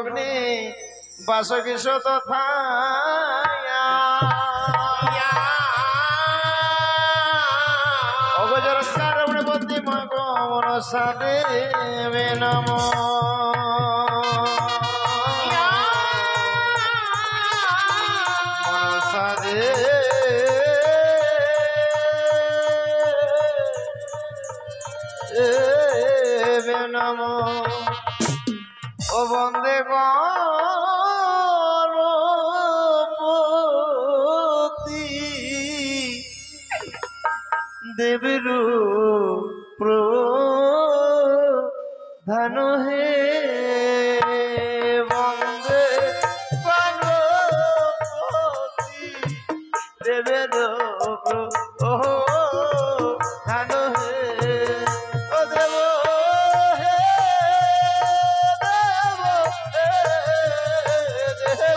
ভগ্নে বাসকিস তথা অগজরকার বন্দি মাগ মনসা দেবে নম মনসা দেবে নম ও বন্দে গণপতি দেবের প্রধান হে বন্দে গণপতি দেবের প্রধান হে ও দেব হে দেব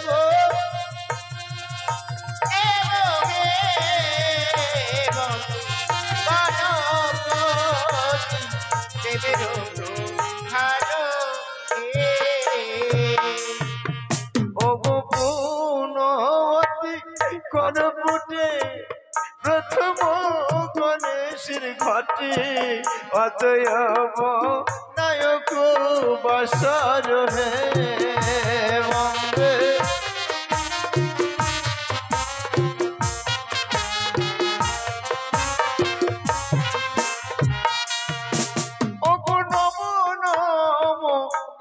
কনপুটে প্রথম গণেশের ঘটে অতএব নায়ক বসর হে বন্দে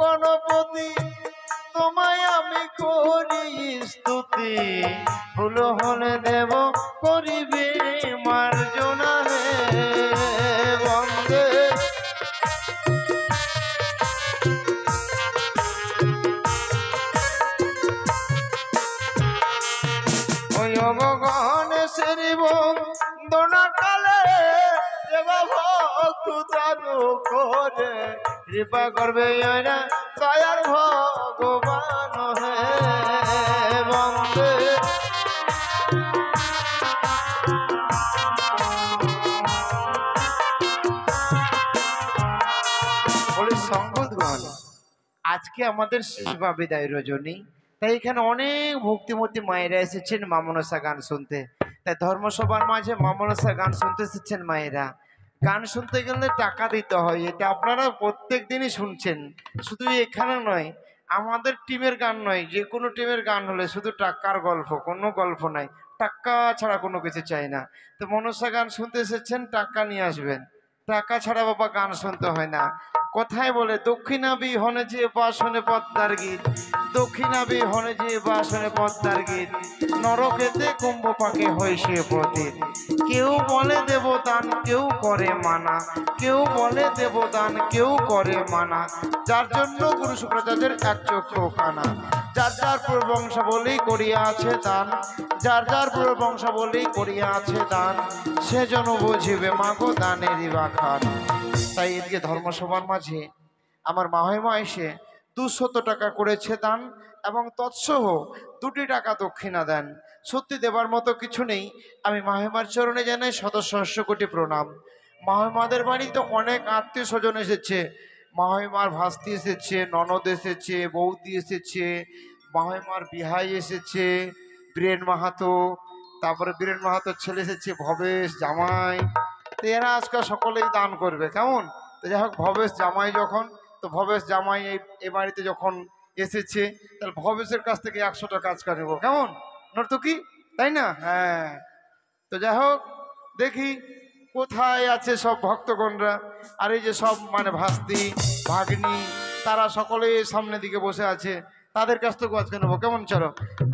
গণপতি তোমায় আমি করি স্তুতি ভুল হলে দেব করিবে মার্জনা হে বন্দে ওই গণেশের বন্দনা কালে দেব ভক্ত দারু করে কৃপা করবে না দয়ার ভগবান হে বন্দে বলে সংগতগণ আজকে আমাদের সেবা বিদায় রজনী তাই এখানে অনেক ভক্তিমতী মায়েরা এসেছেন মা মনসা গান শুনতে তাই ধর্মসভার মাঝে মা মনসা গান শুনতে এসেছেন মায়েরা গান শুনতে গেলে টাকা দিতে হয় এটা আপনারা প্রত্যেক দিনই শুনছেন শুধু এখানে নয় আমাদের টিমের গান নয় যে কোনো টিমের গান হলে শুধু টাকার গল্প কোনো গল্প নাই টাকা ছাড়া কোনো কিছু চাই না তো মনসা গান শুনতে এসেছেন টাকা নিয়ে আসবেন টাকা ছাড়া বাবা গান শুনতে হয় না কথায় বলে দক্ষিণাবি হনে যে বাসনে পদ্মার গীত দক্ষিণাবি হনে যে বাসনে পদ্মার গীত নরকেতে কুম্ভ পাকে হয় সে পতিত কেউ বলে দেবদান কেউ করে মানা কেউ বলে দেবদান কেউ করে মানা যার জন্য গুরু শুক্রাচার্যের এক চক্ষু কানা যার যার পূর্ববংশাবলী করিয়া আছে দান যার যার পূর্ববংশাবলী করিয়া আছে দান সেজন্য বুঝিবে মাগো দানেরই বাখান তাই এদিকে ধর্মসভার মাঝে আমার মাহিমা এসে 200 টাকা করেছে দান এবং তৎসহ 2 টাকা দক্ষিণা দেন সত্যি দেবার মতো কিছু নেই আমি মাহিমার চরণে জানাই শত সহস্র কোটি প্রণাম মাহিমাদের বাড়িতে অনেক আত্মীয় স্বজন এসেছে মাহিমার ভাস্তি এসেছে ননদ এসেছে বৌদি এসেছে মাহিমার বিহাই এসেছে বীরেন মাহাতো তারপরে বীরেন মাহাতোর ছেলে এসেছে ভবেশ জামাই তো এরা আজকাল সকলেই দান করবে কেমন তো যাই হোক ভবেশ জামাই যখন তো ভবেশ জামাই এই বাড়িতে যখন এসেছে তাহলে ভবেশের কাছ থেকে 100 টাকা আজকাল নেবো কেমন নর্তকী তাই না হ্যাঁ তো যাই হোক দেখি কোথায় আছে সব ভক্তগণরা আর এই যে সব মানে ভাস্তি ভাগ্নি তারা সকলে সামনের দিকে বসে আছে তাদের কাছ থেকে আজকে নেবো কেমন চলো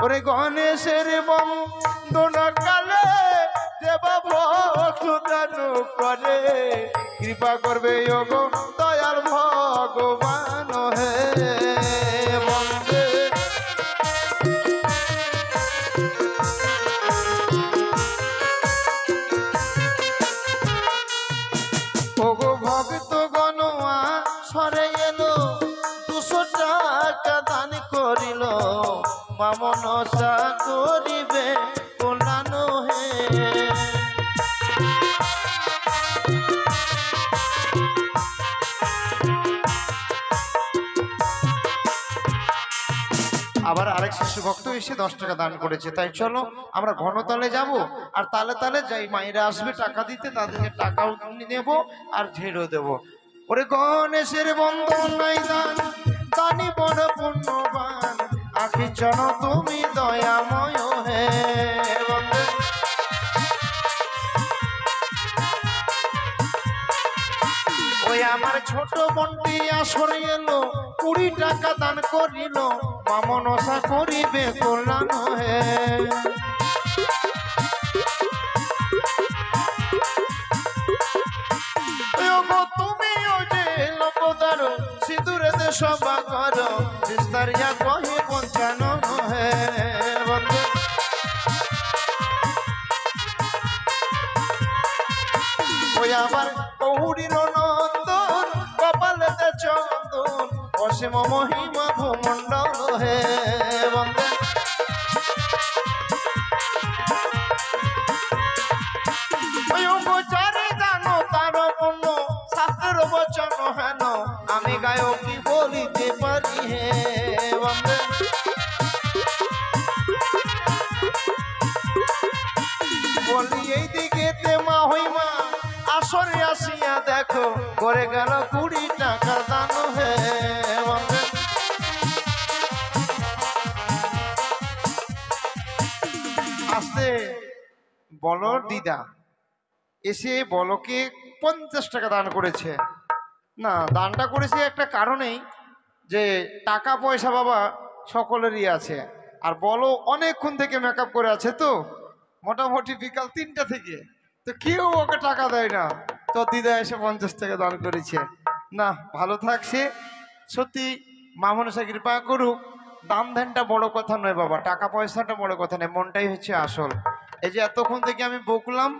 ওরে গণেশের বন্দনা কালে দেবা ভক্তদান করে কৃপা করবে যোগো দয়াল ভগবান হে বন্দে ওগো ভক্ত গণা সরে এলো 200 টাকা দান করিল মা মনসা করিবে কল্যাণ হে আবার আরেক শিশু ভক্ত এসে 10 টাকা দান করেছে। তাই চলো আমরা ঘনতালে যাব, আর তালে তালে যাই মায়েরা আসবে টাকা দিতে, তাদেরকে টাকাও নেব আর ঝেড়েও দেব। ওরে গণেশের বন্দনাই দান, দানি বড় পুণ্যবান, আখি জন তুমি দয়াময় হে। ওই আমার ছোট বোনটি আসরে এলো, 20 টাকা দান করিল, মা মনসা করিবে কল্যাণ হে। তুমি ওই যে লোকদার সিঁদুরে দে সবা কর, বিস্তারিয়া কহে পঞ্চানন হে। ওই আমার কৌরির নন্দন, কপালেতে চন্দন, অসীম মহিমা ভূমণ্ডল হে। বন্দে ওই উপচারে জানো তার পূর্ণ, শাস্ত্রের বচন হেন, আমি গায়ক কি বলিতে পারি হে। বন্দে বলি এই দিকে মা হইমা আসরে আসিয়া দেখো, করে গেল 20 টাকা দান হে। আসতে বলো দিদা এসে বলকে 50 টাকা দান করেছে। না, দানটা করেছে একটা কারণেই, যে টাকা পয়সা বাবা সকলেরই আছে, আর বলো অনেকক্ষণ থেকে মেকআপ করে আছে, তো মোটামুটি বিকাল 3টা থেকে, তো কেউ ওকে টাকা দেয় না, তো দিদা এসে 50 টাকা দান করেছে। না, ভালো থাকছে। সত্যি মা মনসা কৃপা করুক। দান ধ্যানটা বড় কথা নয় বাবা, টাকা পয়সাটা বড় কথা নয়, মনটাই হচ্ছে আসল। এই যে এতক্ষণ থেকে আমি বকলাম,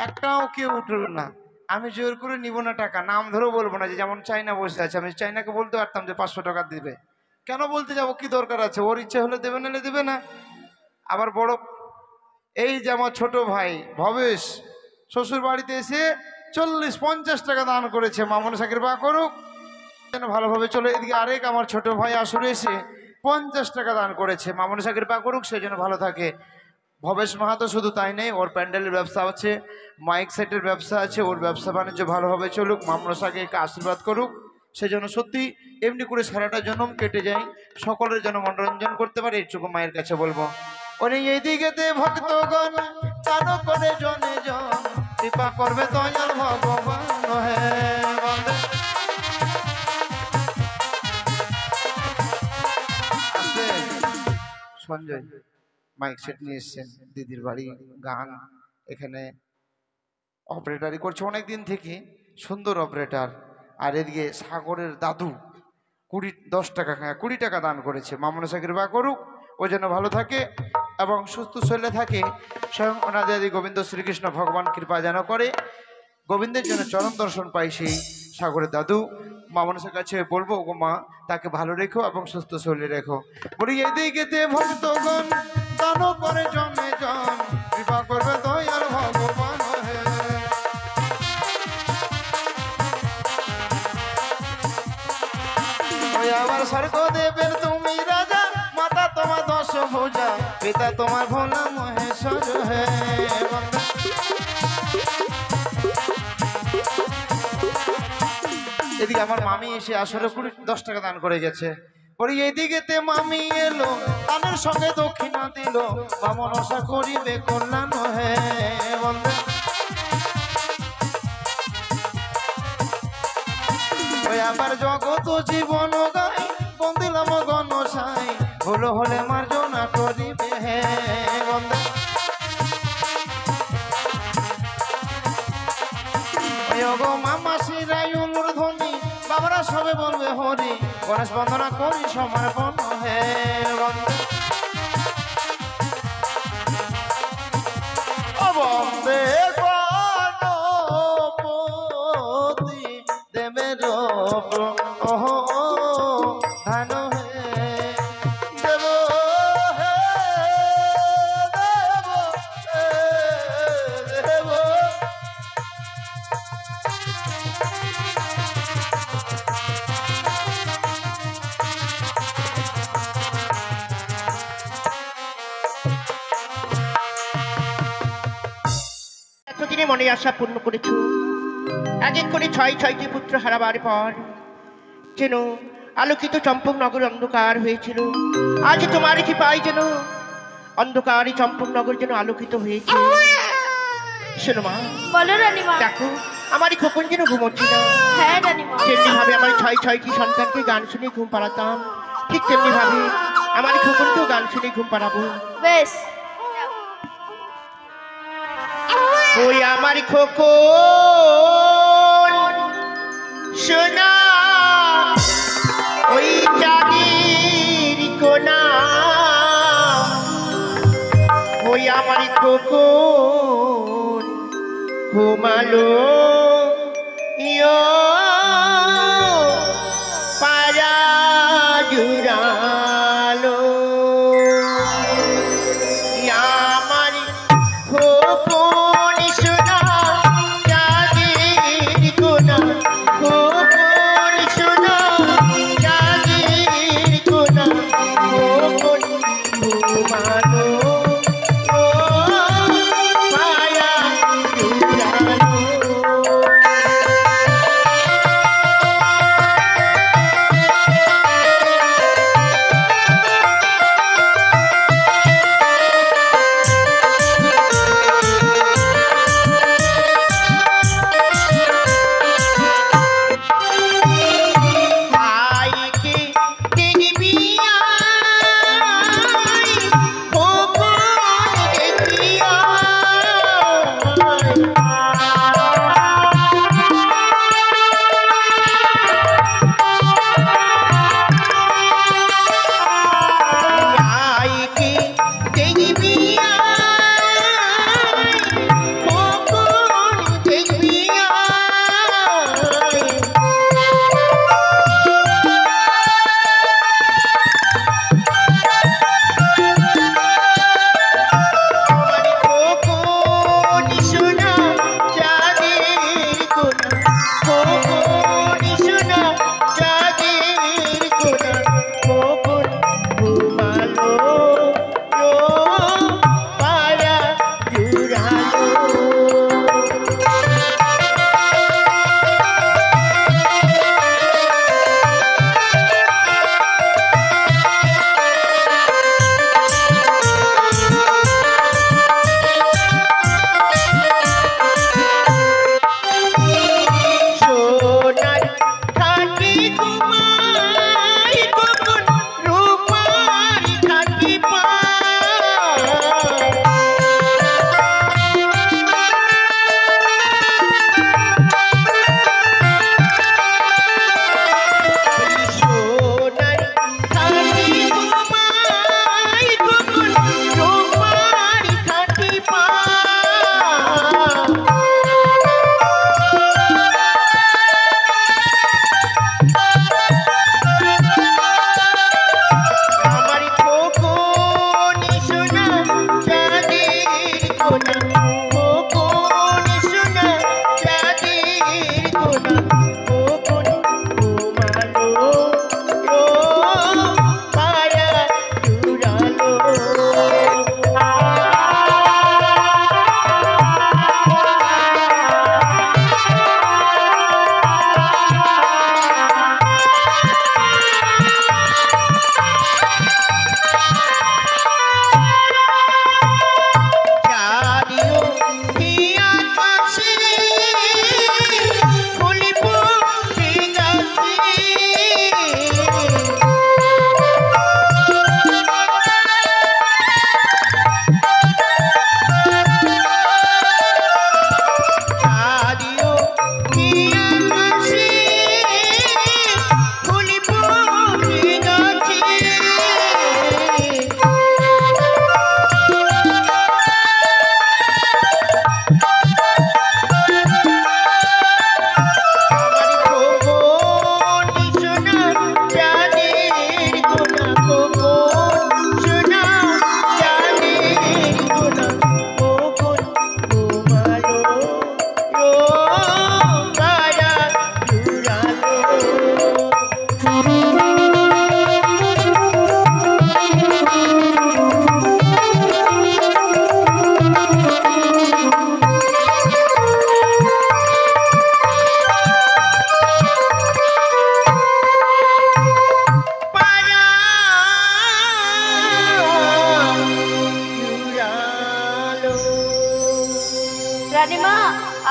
একটাও কেউ উঠল না। আমি জোর করে নিব না টাকা, নাম ধরেও বলবো না। যে যেমন চাইনা বসে আছে, আমি চাইনাকে বলতে পারতাম যে 500 টাকা দিবে, কেন বলতে যাবো, কি দরকার আছে? ওর ইচ্ছে হলে দেবে, নাহলে দেবে না। আবার বড় এই যে আমার ছোট ভাই ভবেশ শ্বশুর বাড়িতে এসে 40-50 টাকা দান করেছে। মা মনসা কৃপা করুক যেন ভালোভাবে চলে। এদিকে আরেক আমার ছোট ভাই আসরে এসে 50 টাকা দান করেছে। মা মনসা কৃপা করুক, সেই জন্য ভালো থাকে। ভবেশ মাহাতো শুধু তাই নেই, ওর প্যান্ডেলের ব্যবসা আছে, মাইক সেটের ব্যবসা আছে, ওর ব্যবসা বাণিজ্য ভালোভাবে চলুক। মা মনসাকে আশীর্বাদ করুক, সেই জন্য সত্যি এমনি করে সারাটা জন্ম কেটে যায়, সকলের জন্য মনোরঞ্জন করতে পারে, এইটুকু মায়ের কাছে বলবো। ওরে এইদিকেতে ভক্তগণ দান করে জনে জন, কৃপা করবে দয়াল ভগবান হে। সঞ্জয় মাইক সেট নিয়ে এসছেন, দিদির বাড়ি গান, এখানে অপারেটারি করছে অনেক দিন থেকে, সুন্দর অপারেটার। আর এদিকে সাগরের দাদু 10 টাকা 20 টাকা দান করেছে। মা মনসা কৃপা করুক, ওই জন্য ভালো থাকে এবং সুস্থ শরীরে থাকে। স্বয়ং অনাদি গোবিন্দ শ্রীকৃষ্ণ ভগবান কৃপা যেন করে, গোবিন্দের জন্য চরণ দর্শন পাই সেই সাগরের দাদু। মা মনসার কাছে বলবো, গো মা তাকে ভালো রেখো এবং সুস্থ শরীরে রেখো। বলি এদিকে ভক্তগণ দান করে জনে জন, কৃপা করবে দয়াল ভগবান হে। ওই আবার স্বর্গ দেবের তুমি রাজা, মাতা তোমার 10 ভুজা, পিতা তোমার ভোলা মহেশ্বর হে। এদিকে আমার মামি এসে আসরে 10 টাকা দান করে গেছে। ওই এদিকেতে মামি এলো, দানের সঙ্গে দক্ষিণা দিল, মা মনসা করিবে কল্যাণ হে। ওই আবার জগত জীবন গাই, বন্দিলাম গণসাই, ভুল হলে মার্জনা করিবে হে। গো মামা শিরায়ুল ধ্বনি, বাবারা সবে বলবে হরি, গণেশ বন্দনা করি সমর্পণ হে। বন্দে গণপতি দেবের ধান হে, দেব হে, দেব দেব। মনে আশা পূর্ণ করেছ। এক এক করে ছয় ছয়টি পুত্র হারাবার পর যেন আলোকিত চম্পকনগর অন্ধকার হয়েছিল, আজ তোমার কি পাই যেন অন্ধকারই চম্পকনগর যেন আলোকিত হয়েছে। শোনো মা, বলো রানীমা। দেখো আমারই খোকন যেন ঘুমোচ্ছে না। হ্যাঁ রানীমা। যেমনি ভাবে আমার ছয় ছয়টি সন্তানকে গান শুনে ঘুম পাড়াতাম, ঠিক তেমনি ভাবে আমার খোকনকেও গান শুনে ঘুম পাড়াবো। বেশ। ওই আমার খোকন সোনা, ওই চাঁদের কোনা, ওই আমার খোকন ঘুমালো ইয়ো পারা জুড়ালো। আমার খোকন সোনা চাঁদের কোনা, খোকন সোনা চাঁদের কোনা, খোকন ঘুমালো ও পায়া জুড়ালো।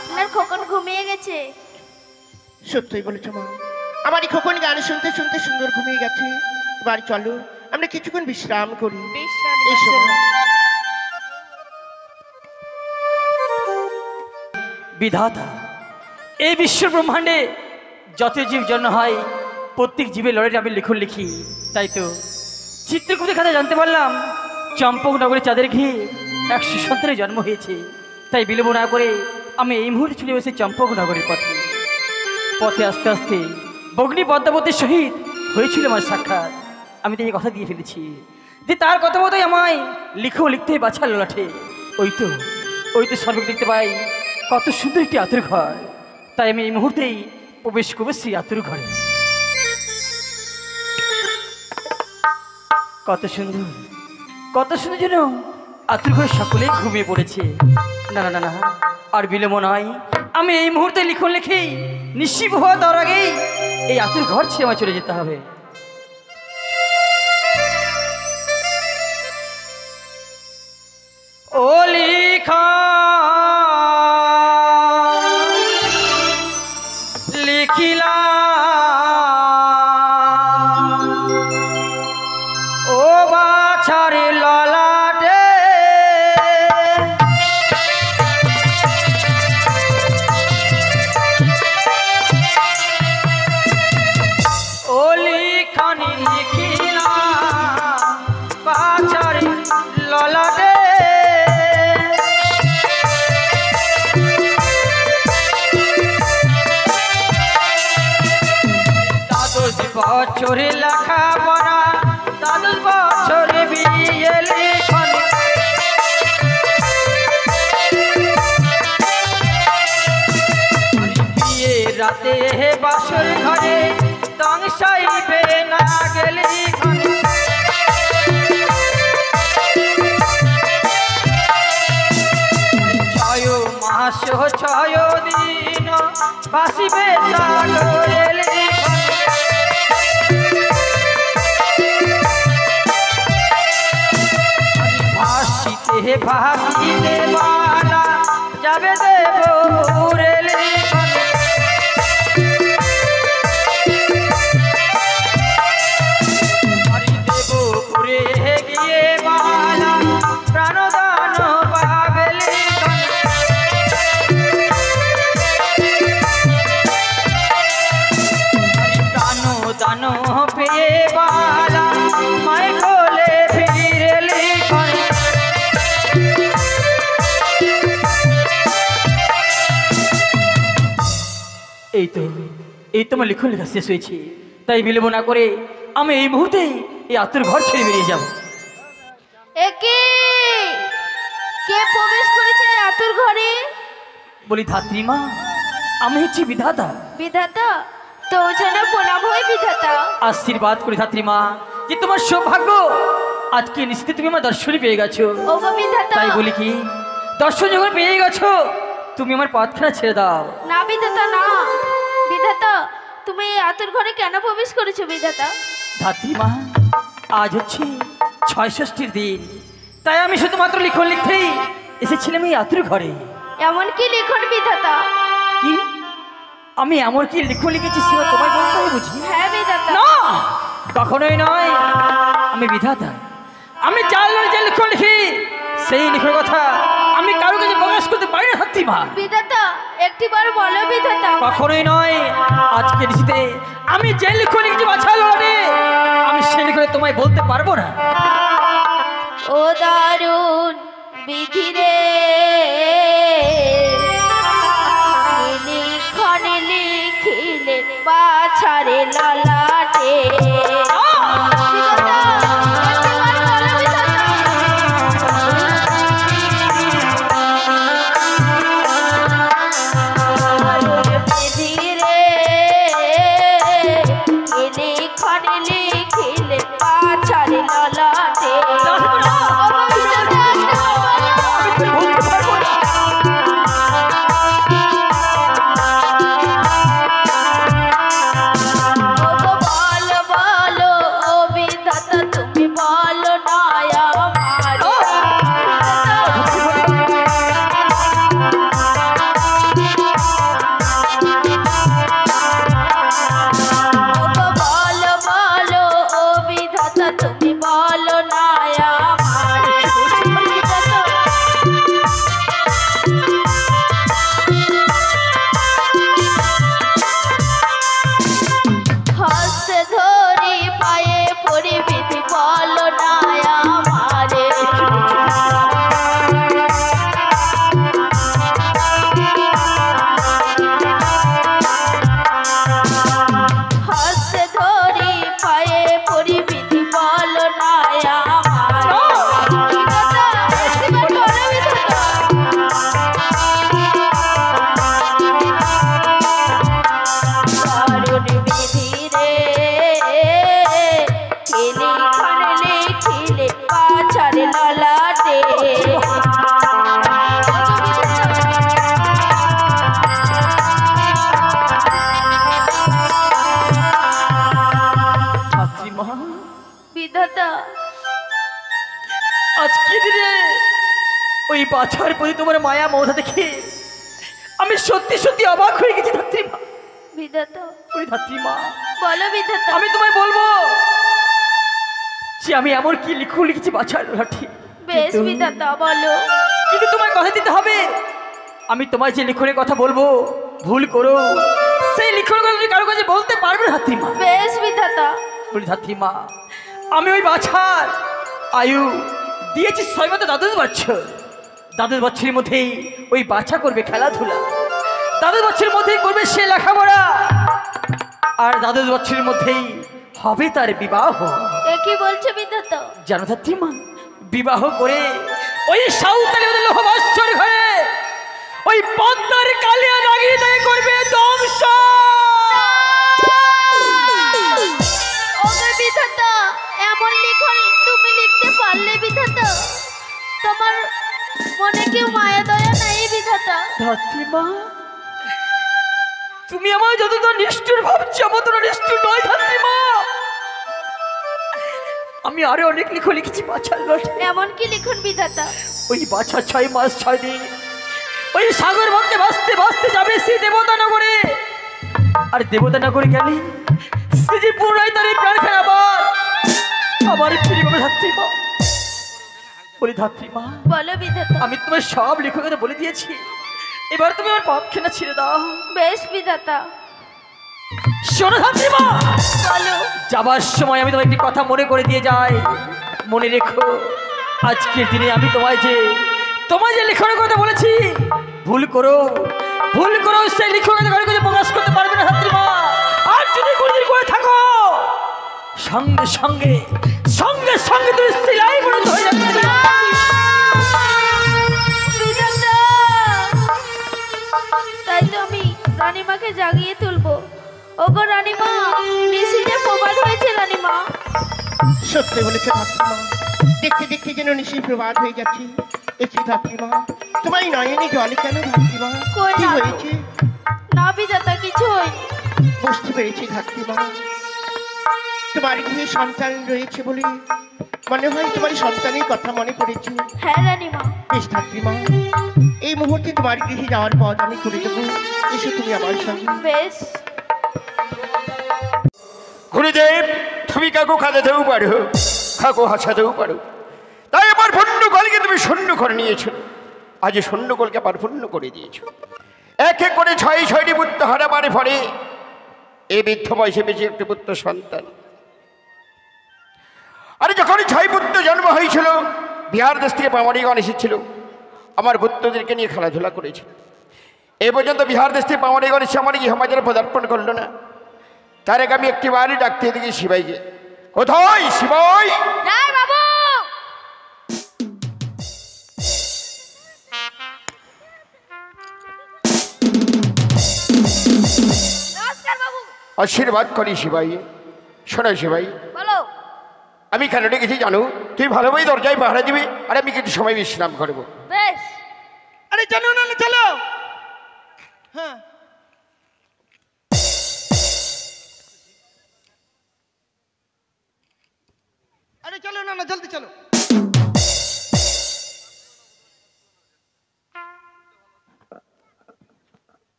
আপনার খোকন ঘুমিয়ে গেছে। সত্যই বলেছো মা, আমার এই খোকন গান শুনতে শুনতে সুন্দর ঘুমিয়ে গেছে। এবার চলো আমরা কিছুক্ষণ বিশ্রাম করি। এসো মা। বিধাতা, এই বিশ্ব ব্রহ্মাণ্ডে যত জীব জন্ম হয় প্রত্যেক জীবের লড়াইয়ে আমি লিখন লিখি। তাই তো চিত্রকূটের খাতা জানতে পারলাম চম্পক নগরে চাঁদের ঘিরে এক সুসন্তানের জন্ম হয়েছে। তাই বিলম্ব না করে আমি এই মুহূর্তে চলে বসে চম্পক নগরের পথে পথে আস্তে আস্তে বগ্নি পদ্মাবতীর সহিত হয়েছিল আমার সাক্ষাৎ। আমি তো এই কথা দিয়ে ফেলেছি যে তার কথা মতোই আমায় লিখতে বাছার ললাঠে। ওই তো সর্বক দেখতে পাই কত সুন্দর একটি আতুর ঘর। তাই আমি এই মুহূর্তেই প্রবেশ করবো সেই আতুর ঘরে। কত সুন্দর যেন আতুর ঘরে সকলেই ঘুমিয়ে পড়েছে। না না না না, আর বিলম্ব নয়, আমি এই মুহূর্তে লিখন লিখেই নিশ্চিত হওয়া তার আগেই এই আতুর ঘর ছেড়ে আমার চলে যেতে হবে। ও লিখা লিখিলা ও বাছারে ললাটে ও লিখানি লিখিলা বাছারে ললাটে বছরে লেখা পড়া দ্বাদশ বছরে বিয়ে লিখন বিয়ে রাতে বাসর ঘরে দংশাইবে না গেলে ছয় মাস ছয় দিন বাসিবে সাগরে লিখন ভাসিতে বালা যাবে দেবপুরে লিখন দেবপুরে গিয়ে বালা প্রাণদান পাবে লিখন প্রাণদান পেয়ে বালা মায় কোলে ফিরে লিখন এই তো আমার লিখন লেখা শেষ হয়েছে। তাই বিলম্ব না করে আমি এই মুহূর্তে এই আতুর ঘর ছেড়ে বেরিয়ে যাব। একে কে প্রবেশ করেছে আতুর ঘরে? বলি ধাত্রী মা, আমি হচ্ছি বিধাতা। বিধাতা তো যেন প্রণাম হয় বিধাতা। আশীর্বাদ করি ধাত্রী মা যে তোমার সৌভাগ্য আজকে নিশ্চিত তুমি আমার দর্শনই পেয়ে গেছো। ওগো বিধাতা, তাই বলি কি দর্শন যখন পেয়ে গেছো তুমি আমার পথখানা ছেড়ে দাও। না বিধাতা না। বিধাতা তুমি এই আতুর ঘরে কেন প্রবেশ করেছো বিধাতা? ধাত্রী মা, আজ হচ্ছে ৬৬টির দিন, তাই আমি শুধুমাত্র লিখন লিখতেই এসেছিলাম এই আতুর ঘরে। এমন কি লিখন বিধাতা? কি আমি এমন কি লিখন লিখেছি সেটা তোমায় বলতে হবে বুঝি? হ্যাঁ বিধাতা। না, কখনোই নয়। আমি বিধাতা, আমি জানলাম যে লিখন লিখি সেই লিখনের কথা আমি কারো কাছে প্রকাশ করতে পারি না ধাত্রী মা। বিধাতা একটিবার বলো বিধাতা। কখনোই নয়। আজকে নিশ্চিতে আমি যে লিখন লিখেছি বাছালো আমি সেই লিখনে তোমায় বলতে পারবো না। ও দারুণ বিধি রে, লিখন লিখিলে বাছারে ললাটে। বল আজকে দিনে ওই বাছার প্রতি তোমার মায়া মমতা দেখে আমি সত্যি সত্যি অবাক হয়ে গেছি ধাত্রীমা। বিধাতা ওই ধাত্রীমা, বলো বিধাতা। আমি তোমায় বলবো যে আমি এমন কি লিখেছি বাছার লাঠি। বেশ বিধাতা বলো। কিন্তু তোমায় কথা দিতে হবে, আমি তোমায় যে লিখনের কথা বলবো ভুল করো সেই লিখনের কথা তুমি কারো কাছে বলতে পারবে না ধাত্রীমা। বেশ বিধাতা। বলি ধাত্রীমা, আমি ওই বাছার আয়ু দিয়েছি 6 মাত্র 12 বছর। 12 বছরের মধ্যেই ওই বাছা করবে খেলাধুলা, 12 বছরের মধ্যেই করবে সে লেখাপড়া, আর 12 বছরের মধ্যেই হবে তার বিবাহ। এ কি বলছো বিধাতা? জানো ধাত্রীমা, বিবাহ করে ওই সাঁওতালি লোহবাস্যর ঘরে ওই পদ্মার কালিয়া লাগিয়ে দিয়ে করবে ধ্বংস। ওগো বিধাতা, এমন লিখন তুমি লিখতে পারলে বিধাতা? তোমার মনে কি মায়া দয়া নাই বিধাতা? ধাত্রীমা, তুমি আমার যতটা নিষ্ঠুর ভাবছো আমার তো নিষ্ঠুর নয় ধাত্রীমা। আমি আরো অনেক লিখেছি বাছার লটে। এমন কি লিখন বিধাতা? ওই বাছা 6 মাস 6 দিন ওই সাগর মধ্যে ভাসতে ভাসতে যাবে সে দেবতানগরে, আর দেবতানগরে গেলে সে যে পুনরায় তার এই প্রাণখানা আবার ফিরে পাবে ধাত্রীমা। বলি ধাত্রীমা, বলো বিধাতা। আমি তোমার সব লেখকতা বলে দিয়েছি, এবার তুমি আমার পথখানা ছেড়ে দাও। বেশ বিধাতা। শোনো ধাত্রীমা, বলো। যাবার সময় আমি তোমায় একটি কথা মনে করে দিয়ে যাই। মনে রেখো, আজকের দিনে আমি তোমায় যে লেখনের কথা বলেছি ভুল করো সেই লেখনের ঘরে কাছে প্রকাশ করতে পারবে না ধাত্রীমা। আর যদি কোনোদিন করে থাকো সঙ্গে সঙ্গে সঙ্গে সঙ্গে তুমি সিলাই পরিণত হয়ে যাবে। বিধাতা, তাই তো আমি রানীমাকে জাগিয়ে তুলবো। ওগো রানীমা, নিশি যে প্রবাদ হয়েছে রানীমা। সত্যি বলেছে ধাত্রীমা, দেখতে দেখতে যেন নিশির প্রবাদ হয়ে যাচ্ছে। একটি ধাত্রীমা, তোমার নয়নে জলে কেন ধাত্রীমা? কই কি না। হয়েছে? না বিধাতা, কিছু হয়নি। বুঝতে পেরেছি ধাত্রীমা, তোমার গৃহে সন্তান রয়েছে বলে মনে হয় তোমার সন্তানের কথা মনে পড়েছে। হ্যাঁ রানীমা। বেশ ধাত্রীমা, এই মুহূর্তে তোমার গৃহে যাওয়ার পথ আমি করে দেবো। এসো তুমি আমার সঙ্গে। বেশ। গুরুদেব, তুমি কাকু কাঁদাতেও পারো, কাকু হাসাতেও পারো, তাই আমার পূর্ণ কলকে তুমি শূন্য করে নিয়েছো। আজ শূন্য কলকে আবার পূর্ণ করে দিয়েছো। এক এক করে 6টি পুত্র হারাবার পরে এই বৃদ্ধ বয়সে বেঁচে একটি পুত্র সন্তান। আরে যখন 6 পুত্র জন্ম হয়েছিল, বিহার দেশ থেকে পামারিগণ এসেছিল, আমার পুত্রদেরকে নিয়ে খেলাধুলা করেছিল। এ পর্যন্ত বিহার দেশ থেকে পামারিগণ এসে আমার গৃহ মাঝারে পদার্পণ করলো না। তার আগে আমি একটি বাড়ি ডাকতে দিকে শিবাইকে, কোথায় শিবাই? যাই বাবু। নমস্কার বাবু। আশীর্বাদ করি শিবাই। শোনো শিবাই, বলো। আমি কেন ডেকেছি জানো? তুই ভালোভাবে দরজায় পাহারা দিবি, আর আমি কিছু সময় বিশ্রাম করবো। বেশ। আরে চলো না, চলো। হ্যাঁ, আরে চলো না, জলদি চলো।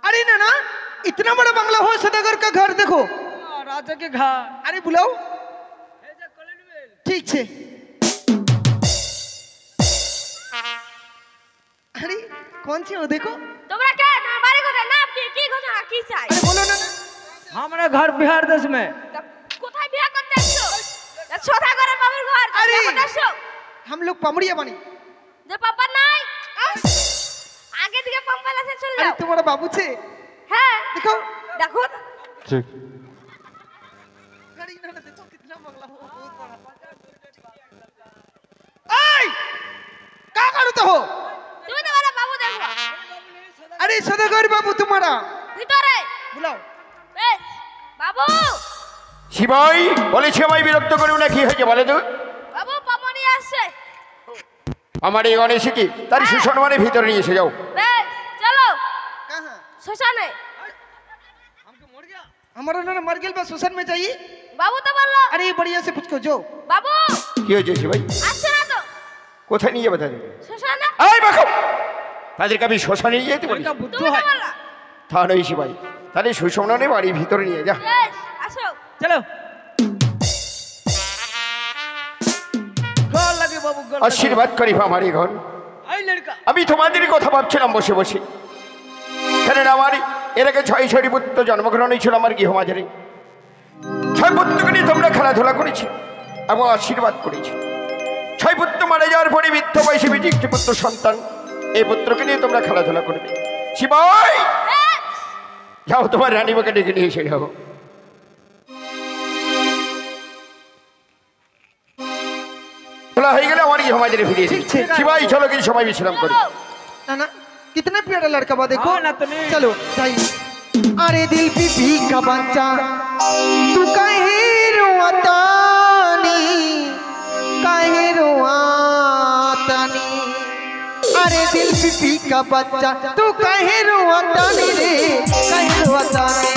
अरे ना इतना बड़ा बंगला हो सदागर का घर देखो। राजा के घर। अरे बुलाओ। ठीक है। अरे कौन सी हो देखो। তোমরা কে? তোমার বাড়ি কোথায়? নাম কি? কি ঘটনা? কি চাই? अरे बोलो ना। हमारा घर बिहार देश में। কোথায় বিয়ে করতে এসছো? ছোটা করে বাবুর ঘর। আরে! কোথায় এসছো? हम लोग पमड़िया बनी। যে পাপা নাই? আগে থেকে পাম্পাল আছে চলে अरे যাও। तुम्हारा बाबू छे হ্যাঁ, देखो। দেখো। अरे ना देखो कितना बंगला हो, बहुत बड़ा। ऐ क्या करते हो? তুমি তো বলে বাবু দেখো। अरे सदागर बाबू तुम्हारा ভিতরে। बुलाओ। বেশ। বাবু, শিবাই বলেছি আমায় বিরক্ত করবো না। কি হয়েছে বলে তো? বাবু পামনি আসছে। আমার এই গণেশ কি তার সুসম্মানে ভিতরে নিয়ে এসে যাও। বেশ, চলো। कहाँ? শ্মশানে। हमारा ना मरगिल बस सुसन में चाहिए। বাবু তো বললো। अरे ये बढ़िया से पूछो जो। বাবু কি হয়েছে ভাই? আসছে না তো? কোথায় নিয়ে যাবে তাদের? শ্মশানে। এই বাকু, তাদেরকে আমি শ্মশানে নিয়ে যেতে বলি? बुद्धू তুমি তো है। বললা। তা নয় ভাই, তাহলে সুষমনে বাড়ির ভিতরে নিয়ে যা। বেশ, আসো। चलो। गोल लगे बाबू गोल। আশীর্বাদ করি আমার এই ঘর। आई लड़का। আমি তোমাদেরই কথা ভাবছিলাম বসে বসে, কেন আমার এর আগে 6 পুত্র জন্মগ্রহণ হয়েছিল আমার গৃহমাঝারে। 6 পুত্রকে নিয়ে তোমরা খেলাধুলা করেছি এবং আশীর্বাদ করেছি। 6 পুত্র মারা যাওয়ার পরে বৃদ্ধ বয়সে বেটি একটি পুত্র সন্তান, এই পুত্রকে নিয়ে তোমরা খেলাধুলা করবে। শিবাই, যাও তোমার রানীমাকে ডেকে নিয়ে এসে যাও। তোলা হয়ে গেলে আমার গৃহমাঝারে ফিরিয়ে দিই। ঠিক। শিবাই চলো কিছু সময় বিশ্রাম করি। ना ना कितना प्यारा लड़का बा देखो। हाँ, ना तो नहीं। चलो जाइए। अरे दिल पी का बच्चा तू कहे रोतानी कहे रोतानी। अरे दिल पी का बच्चा तू कहे रोतानी रे कहे रोतानी।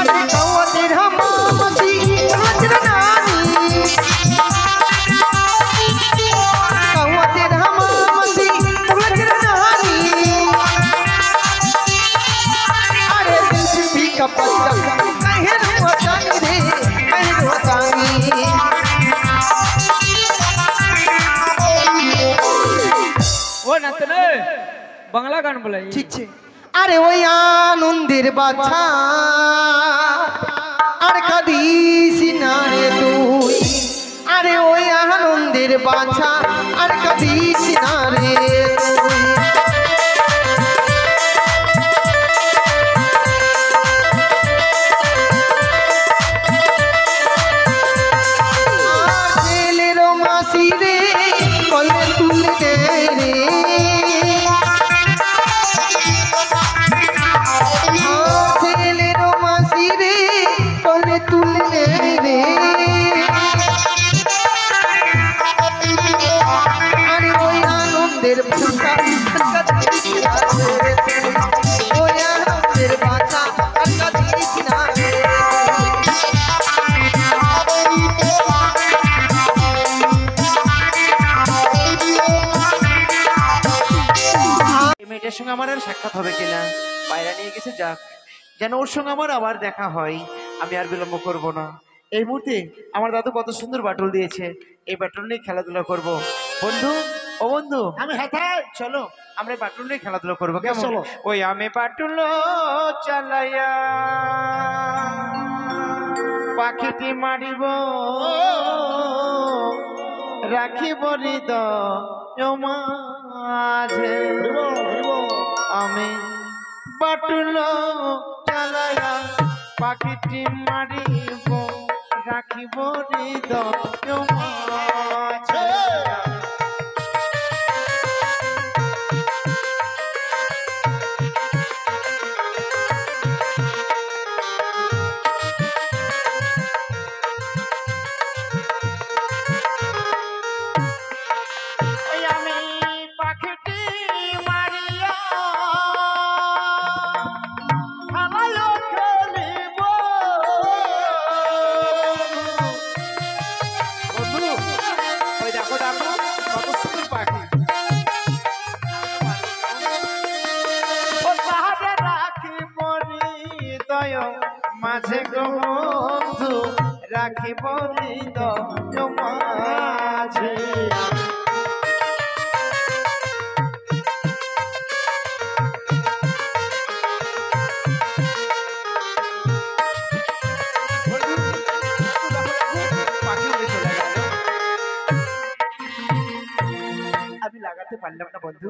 अरे कौवा तेरा मासी हजर नानी कौवा तेरा मासी हजर नानी। अरे दिल भी का पत्ता कहे रोतानी रे कहे रोतानी। ও না তো রে বাংলা গান বলাই ঠিক আছে। আরে ওই আনন্দের বাছা আর কাঁদিস না রে তুই। আরে ওই আনন্দের বাছা আর কাঁদিস না রে তুই। আর ছেলেরও মাসি রে কলে তুলে দে রে। ছেলেরও মাসি রে কলে তুলে রে। আরে ওই আনন্দের ভাষা ওই আনন্দের ভাষা দিস না রে। এই মেয়েটার সঙ্গে আমার আর সাক্ষাৎ হবে কিনা, পায়রা নিয়ে গেছে যাক, যেন ওর সঙ্গে আমার আবার দেখা হয়। আমি আর বিলম্ব করব না। এই মুহূর্তে আমার দাদু কত সুন্দর বাটুল দিয়েছে, এই বাটুল নিয়ে খেলাধুলা করব। বন্ধু, ও বন্ধু, আমি হ্যাঁ চলো আমরা এই বাটুল নিয়ে খেলাধুলা করবো, কেমন? চলো। ওই আমি বাটুল চালাইয়া পাখিটি মারিব রাখিব হৃদয় মাঝে। আমি বাটুল চালাইয়া পাখিটি মারিব রাখিব হৃদয় মাঝে। ওই আমি পাখিটি মারিয়া খেলায়ও খেলিব। বন্ধু, ওই দেখো দেখো কত সুন্দর পাখি। ও তাহারে রাখিব হৃদয় মাঝে গো বন্ধু, রাখিব হৃদয় মাঝে। আমি লাগাতে পারলাম না বন্ধু,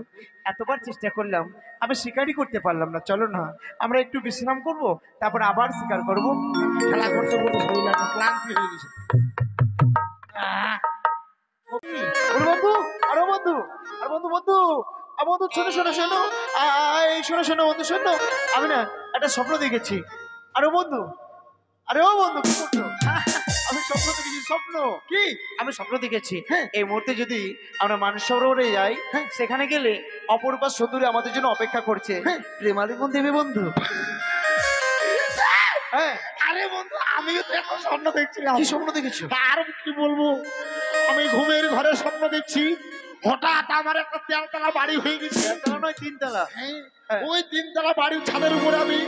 এতবার চেষ্টা করলাম, আমি শিকারই করতে পারলাম না। চলো না আমরা একটু বিশ্রাম করব, তারপর আবার শিকার করব। খেলা করতে করতে শরীর একদম ক্লান্তি হয়ে গেছে। ওরে বন্ধু, আরে বন্ধু, আরে বন্ধু বন্ধু, আ বন্ধু শোনো শোনো শোনো, এই শোনো শোনো বন্ধু শোনো, আমি না একটা স্বপ্ন দেখেছি। আরে বন্ধু, আরে ও বন্ধু কি করছো? আমি স্বপ্ন দেখেছি, স্বপ্ন। কি? আমি স্বপ্ন দেখেছি হ্যাঁ। এই মুহূর্তে যদি আমরা মানস সরোবরে যাই, হ্যাঁ। সেখানে গেলে অপরূপা সুন্দরী আমাদের জন্য অপেক্ষা করছে। হ্যাঁ। প্রেমালিপন দেবে বন্ধু। হ্যাঁ। আরে বন্ধু, আমিও তো এখন স্বপ্ন দেখছিলাম। কি স্বপ্ন দেখেছো? আর কি বলবো, আমি ঘুমের ঘরে স্বপ্ন দেখছি, হঠাৎ আমার একটা তেলতলা বাড়ি হয়ে গেছে। একতলা নয়, তিনতলা। হ্যাঁ, হ্যাঁ। ওই তিনতলা বাড়ির ছাদের উপরে আমি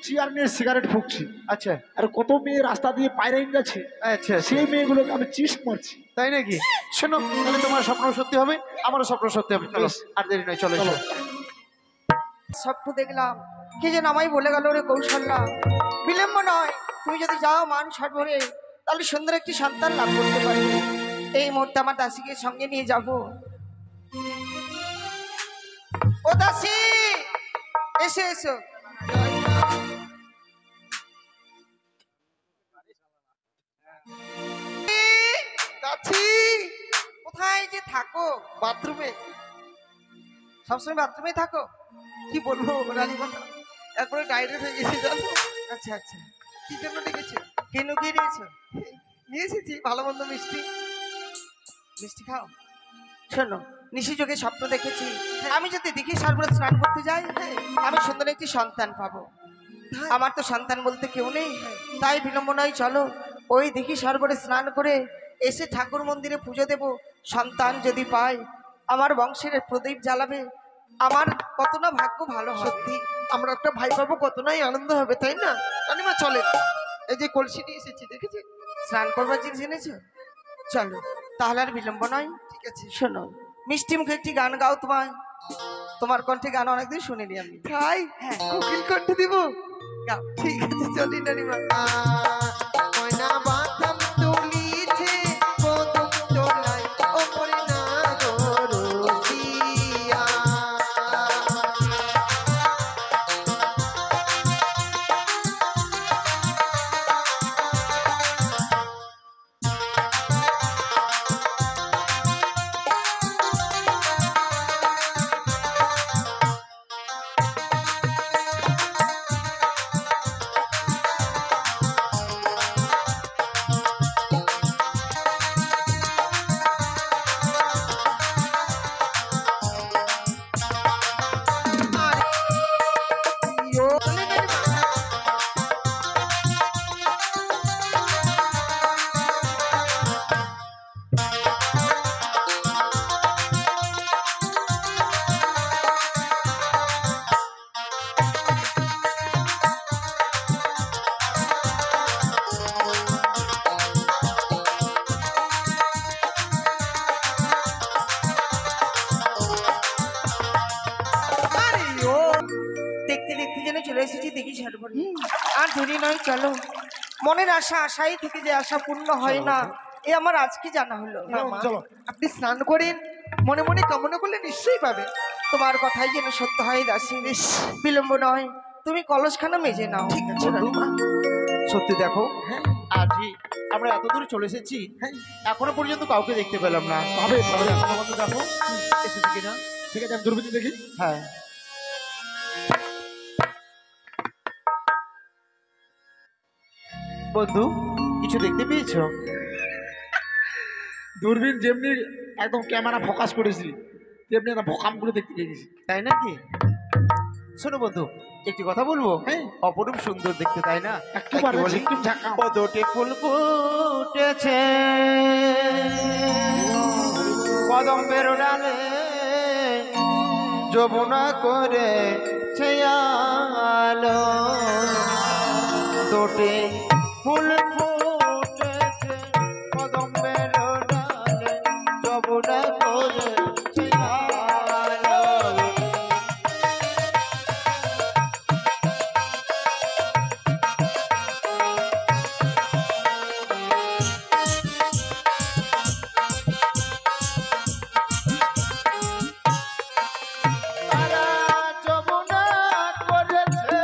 চেয়ার নিয়ে সিগারেট ফুঁকছি, আচ্ছা আর কত মেয়ে রাস্তা দিয়ে পায়রাইন গেছে, আচ্ছা, সেই মেয়েগুলোকে আমি চিস মারছি। তাই নাকি? শোনো, তাহলে তোমার স্বপ্ন সত্যি হবে, আমারও স্বপ্ন সত্যি হবে। চলো, বেশ। আর দেরি নয়, চলো চলো। এসো। স্বপ্ন দেখলাম, কে যেন আমায় বলে গেল রে কৌশল্যা, বিলম্ব নয়, তুমি যদি যাও মান সরবরে তাহলে সুন্দর একটি সন্তান লাভ করতে পারবে। এই মুহূর্তে আমার দাসীকে সঙ্গে নিয়ে যাব। ও দাসী, এসো এসো। দাসী, কোথায় যে থাকো? বাথরুমে? সবসময় বাথরুমে থাকো? কি বলবো রানীমাতা, একবারে ডাইরেক্ট হয়ে গেছে জানো। আচ্ছা আচ্ছা, কি জন্য ডেকেছো? কেন কি নিয়েছো? নিয়ে এসেছি ভালো মন্দ মিষ্টি। মিষ্টি খাও। শোনো, নিশি যোগে স্বপ্ন দেখেছি আমি যদি দিঘি সাগরে স্নান করতে যাই, আমি সুন্দর একটি সন্তান পাবো। আমার তো সন্তান বলতে কেউ নেই, তাই বিলম্ব নয়, চলো ওই দিঘি সাগরে স্নান করে এসে ঠাকুর মন্দিরে পুজো দেব। সন্তান যদি পাই, আমার বংশের প্রদীপ জ্বালাবে, আমার কত না ভাগ্য ভালো হবে। সত্যি আমরা একটা ভাই পাবো, কত নাই আনন্দ হবে, তাই না রানীমা? চলে, এই যে কলসিটি এসেছি, দেখেছি স্নান করবার জিনিস এনেছো, চলো তাহলে আর বিলম্ব নয়। ঠিক আছে, শোনো, মিষ্টি মুখে একটি গান গাও। তোমার কণ্ঠে গান অনেকদিন শুনিনি আমি। তাই? হ্যাঁ, কোকিল কণ্ঠে দিব, গাও। ঠিক আছে, চলি রানীমা। ময়না বাতাম তুলিছে কদম তলায়, ওপরে না গো রসিয়া। দেখতে দেখতে যেন চলে এসেছি দেখি সারবরে। আর দেরি নয়, চলো। মনের আশা আশাই থেকে যে আশা পূর্ণ হয় না, এ আমার আজকে জানা হলো। চলো। আপনি স্নান করেন, মনে মনে কামনা করলে নিশ্চয়ই পাবে। তোমার কথাই যেন সত্য হয় দাসী। বিলম্ব নয়, তুমি কলসখানা মেজে নাও। ঠিক আছে রানীমা। সত্যি দেখো, আজই আমরা এত দূরে চলে এসেছি, এখনো পর্যন্ত কাউকে দেখতে পেলাম না। পাবে পাবে, এখনো বন্ধু দেখো। এসেছি কিনা? ঠিক আছে, আমি দূরবীন দেখি। হ্যাঁ। বন্ধু, কিছু দেখতে পেয়েছো? দূরবীন যেমনি একদম ক্যামেরা ফোকাস করেছি, তেমনি একটা ভকাম করে দেখতে পেয়ে গেছি। তাই নাকি? শোনো বন্ধু, একটি কথা বলবো। হ্যাঁ। অপরূপ সুন্দর দেখতে, তাই না? একেবারে একটু বলি। ঝিমঝিম ঝাঁকাও। পদটে ফুল ফুটেছে কদম্বের ডালে, যমুনা করে ছেয়ালো, দোটে ফুল ফুটেছে কদম্বের ডালে, যমুনা করে ছেয়ালো। তারা যমুনা করেছে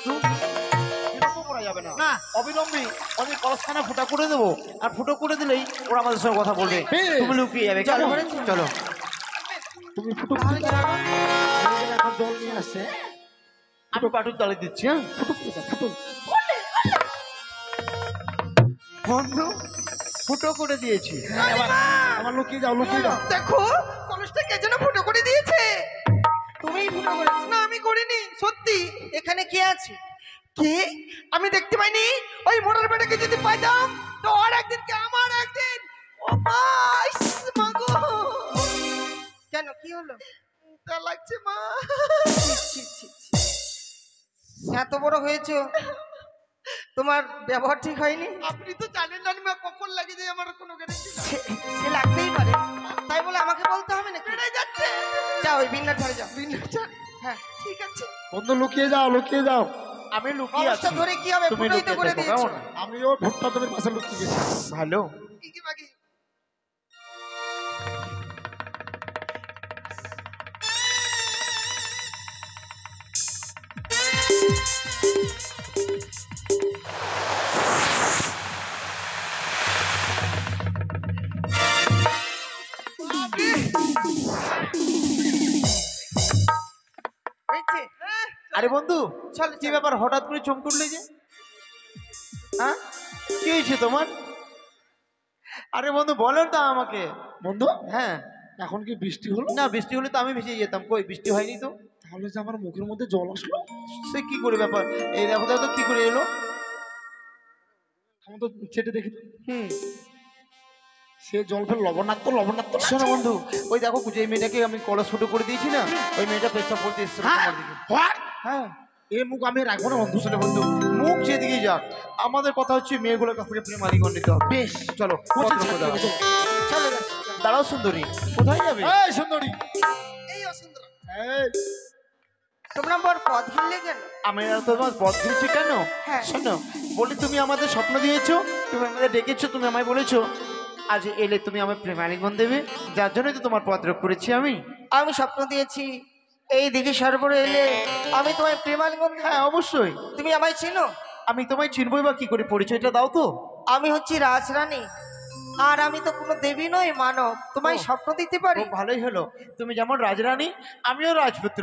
তো এরকম করা যাবে না, অবিলম্বে ওদের কলসখানা ফুটা করে দেবো, আর ফুটো করে দিলেই ওরা আমাদের সঙ্গে কথা বলবে। বেশ। তুমি লুকিয়ে যাবে, চলো, কেমন? চলো। তুমি ফুটো এখন জল নিয়ে আসছে। আমি পাটুর তালে দিচ্ছি। হ্যাঁ ফুটো করে দাও, ফুটো। বন্ধু ফুটো করে দিয়েছি। আমার লুকিয়ে যাও, লুকিয়ে যাও। দেখো কলসটা কে যেন ফুটো করে দিয়েছে। তুমিই ফুটো করেছো? না আমি করিনি, সত্যি। এখানে কে আছে? কে? আমি দেখতে পাইনি। ওই মোটর বেটাকে যদি পাইতাম তো আর একদিন কে আমার একদিন। ও মা, ইস, মা গো। কেন কি হলো? তা লাগছে মা। এত বড় হয়েছো, তোমার ব্যবহার ঠিক হয়নি। আপনি তো জানেন না মা কখন লাগে যে আমার কোনো গ্যারান্টি নেই। সে লাগতেই পারে, তাই বলে আমাকে বলতে হবে না। কেটে যাচ্ছে, যাও ওই বিন্নার ধারে যাও। বিন্নার ধারে? হ্যাঁ ঠিক আছে। বন্ধু লুকিয়ে যাও, লুকিয়ে যাও। আমি লুকিয়ে আছি, কলসটা ধরে কি হবে? তুমি ফুটোই তো লুকিয়ে করে দেখো, দিয়েছো। কেমন? আমিও ভুট্টা তোমার পাশে লুকিয়ে গেছি। ভালো। ইকি বাকি। হয়েছে? আরে বন্ধু চলো, কি ব্যাপার, হঠাৎ করে চমকে উঠলে যে? হ্যাঁ কি হয়েছে তোমার? আরে বন্ধু বলেন তো আমাকে। বন্ধু হ্যাঁ এখন কি বৃষ্টি হলো? না, বৃষ্টি হলে তো আমি ভেসে যেতাম, কই বৃষ্টি হয়নি তো। তাহলে যে আমার মুখের মধ্যে জল আসলো, সে কি করে ব্যাপার? এই দেখো দেখো তো কি করে এলো। আমি তো চেটে দেখি তো। হুম সে জল ফেল লবণাক্ত, লবণাক্ত। শোনো বন্ধু, ওই দেখো যে মেয়েটাকে আমি কলস ফুটো করে দিয়েছি না, ওই মেয়েটা পেশা পড়তে এসছে তোমার দিকে। What? হ্যাঁ এই মুখ আমি রাখবো না বন্ধু। শোনো বন্ধু, মুখ যেদিকে যাক, আমাদের কথা হচ্ছে মেয়েগুলোর কাছ থেকে প্রেম আলিঙ্গন নিতে হবে। বেশ, চলো বসে পত্র থাকো, দাও। চলো। চলো যাচ্ছি। দাঁড়াও সুন্দরী, কোথায় যাবে? এই সুন্দরী, এই অসুন্দর, এই তোমরা বড় পথ হিললে কেন? আমি আর তোমার পথ দিয়েছি কেন? হ্যাঁ। শোনো, বলি তুমি আমাদের স্বপ্ন দিয়েছো, তুমি আমাদের ডেকেছো, তুমি আমায় বলেছো আজ এলে তুমি আমার প্রেম আলিঙ্গন দেবে, যার জন্যই তো তোমার পত্র করেছি আমি। আমি স্বপ্ন দিয়েছি এই দিঘি সরোবরে এলে আমি তোমায় প্রেমালিঙ্গন দেব। হ্যাঁ অবশ্যই, তুমি আমায় চেনো? আমি তোমায় চিনবই বা কি করে, পরিচয়টা দাও তো। আমি হচ্ছি রাজরানী, আর আমি তো কোনো দেবী নই, মানব। তোমায় ও। স্বপ্ন দিতে পারি। খুব ভালোই হলো, তুমি যেমন রাজরানী আমিও রাজপুত্র।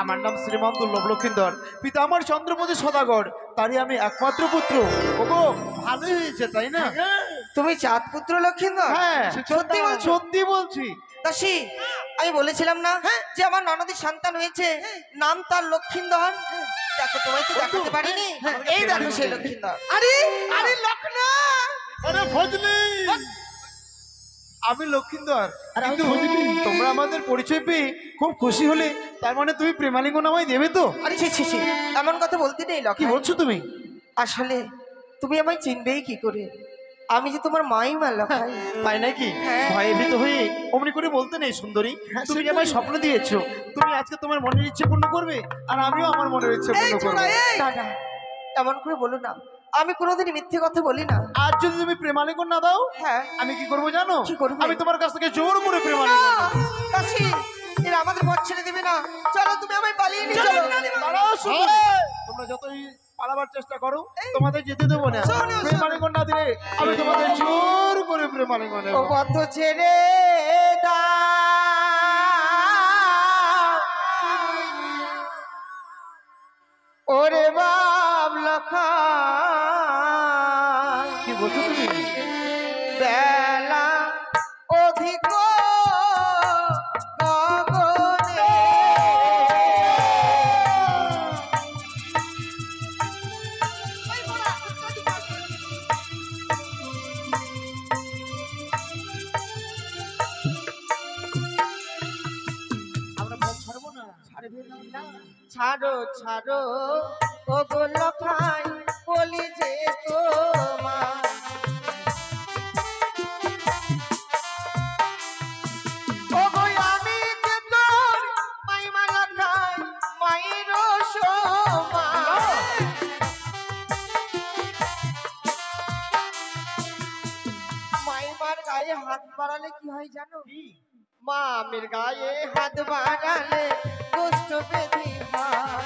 আমার নাম শ্রীমান দুর্লভ লক্ষিন্দর, পিতা আমার চন্দ্রপতি সদাগর, তারই আমি একমাত্র পুত্র। ওগো ভালোই হয়েছে তাই না? তুমি চাঁদ পুত্র লক্ষিন্দর? হ্যাঁ সত্যি বলছো? সত্যি বলছি। দাসী, আমি বলেছিলাম না যে আমার ননদীর সন্তান হয়েছে, নাম তার লক্ষিন্দর। দেখো তোমায় তো দেখাতে পারিনি, এই দেখো সেই লক্ষিন্দর। আরে আরে লক্ষণা, আরে ফজলি, আমি লক্ষিন্দর, আরে আমি কিন্তু ফজলি। তোমরা আমাদের পরিচয় পেয়ে খুব খুশি হলে, তার মানে তুমি প্রেমালিঙ্গন আমায় দেবে তো? আরে ছি ছি ছি, এমন কথা বলতে নেই কি লক্ষণ। বলছো তুমি? আসলে তুমি আমায় চিনবেই কি করে? আমি যে তোমার মাই মা লক্ষণ। তাই নাকি? হ্যাঁ। ভয়ে ভীত হয়ে অমনি করে বলতে নেই সুন্দরী, হ্যাঁ, তুমি সেটাই। আমায় স্বপ্ন দিয়েছো, তুমি আজকে তোমার মনের ইচ্ছে পূর্ণ করবে, আর আমিও আমার মনের ইচ্ছে পূর্ণ করবো। না না, এমন করে বলো না, আমি কোনোদিনই মিথ্যে কথা বলি না। আর যদি তুমি প্রেমালিঙ্গন না দাও, হ্যাঁ, আমি কি করবো জানো? কি করবে? আমি তোমার কাছ থেকে জোর করে প্রেমালিঙ্গন নেবো। দাসী, এরা আমাদের পথ ছেড়ে দেবে না। চলো তুমি আমায় পালিয়ে নিয়ে চলো। দাঁড়াও সুন্দরী, তোমরা যতই পালাবার চেষ্টা করো তোমাদের যেতে দেবো না। প্রেমালিঙ্গন না দিলে আমি তোমাদের জোর করে প্রেমালিঙ্গন ও নেবো। পথ ছেড়ে দাও, ওরে বাপ লক্ষণ। কি বলছো তুমি? বেলা অধিক গগনে, আমরা পথ ছাড়বো না, ছাড়ো ছাড়ো ও গো লক্ষাই, বলি যে তোমার ও গো আমি যে তোর মাইমা লক্ষাই, মায়ের সমান। মাইমার গায়ে হাত বাড়ালে কি হয় জানো? মামের গায়ে হাত বাড়ালে কষ্ট বেঁধে হয়।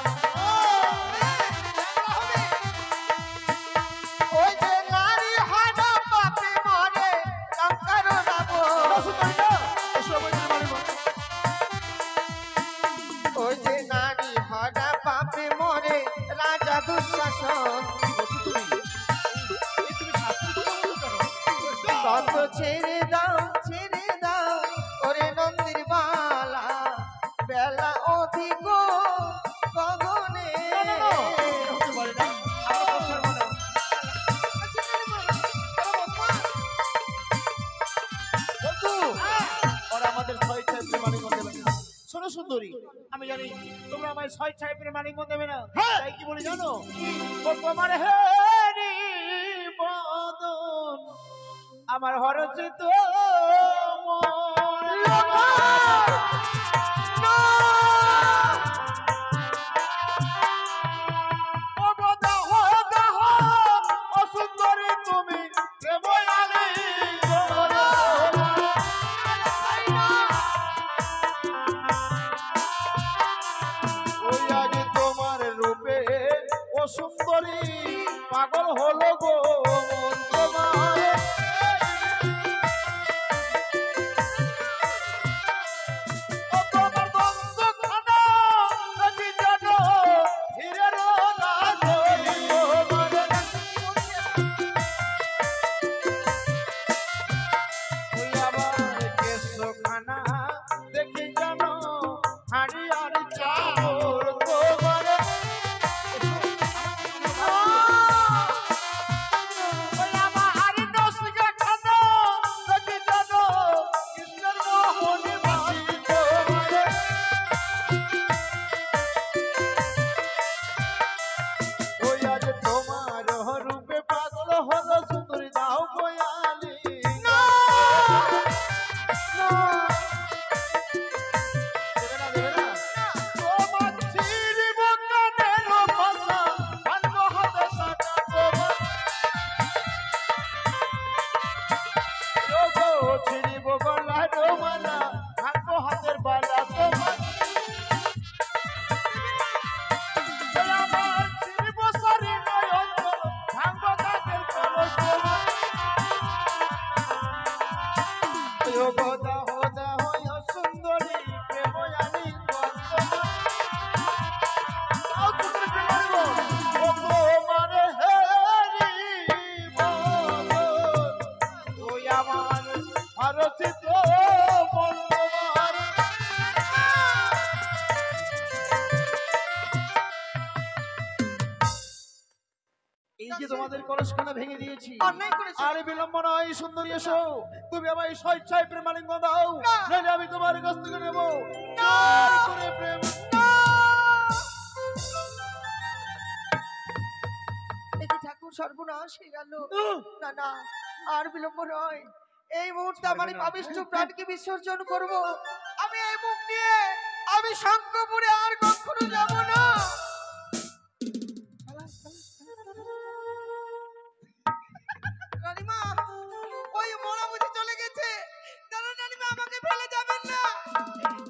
জানি তোমরা আমায় ছয় ছয় প্রেমালিঙ্গন দেবে না। হ্যাঁ। তাই কি বলি জানো? ও তোমার হেরি বদন আমার হরচিত অসুন্দরী তুমি প্রেময়ালী ওই আগে তোমার রূপে ও সুন্দরী পাগল হলো গো মন তোমার। ও তোমার দ্বন্দ্বখানা নাকি জানো হীরের গাছরি তোমার। ওই আবার কেশখানা দেখি জানো হাড়ি আর চাদর তোমার। ওই আমার দশখানা দেখি জানো কৃষ্ণের মোহনী বাড়ি তোমার। ওই আজ তোমার রূপে পাগল হলো সুন্দরী দাও বয়ালি। দেবে না, দেবে না। তোমার ছিড়িব কানের ভাষা, ভাঙবো হাতে সাটা তোমার। ও গো, ছিড়িব গলার মালা, ভাঙবো হাতের বালা তোমার। ওই আমার ছিড়িব শরীর নয়ন, ভাঙবো কাকের কলস তোমার। ও গো, দাহ দাহ ও সুন্দরী প্রেময়ালী তোমার। ও তোমার হেরি বদন ওই আমার হরচিত মন তোমার। এই যে তোমাদের কলসখানা ভেঙে দিয়েছি, অন্যায় করেছো। আরে বিলম্ব নয় সুন্দরী, এসো তুমি আমায় স্বেচ্ছায় প্রেমালিঙ্গন দাও, নইলে আমি তোমার কাছ থেকে নেবো জোর করে প্রেম। দেখি ঠাকুর সর্বনাশ হয়ে গেল। না না, আর বিলম্ব নয়। এই মুহূর্তে আমার এই পাবিষ্ঠ প্রাণকে বিসর্জন করব। আমি এই মুখ নিয়ে আমি শঙ্করপুরে আর কখনো যাব না। রানীমা, ওই মোড়া বুঝি চলে গেছে। দাদা রানীমা, আমাকে ফেলে যাবেন না।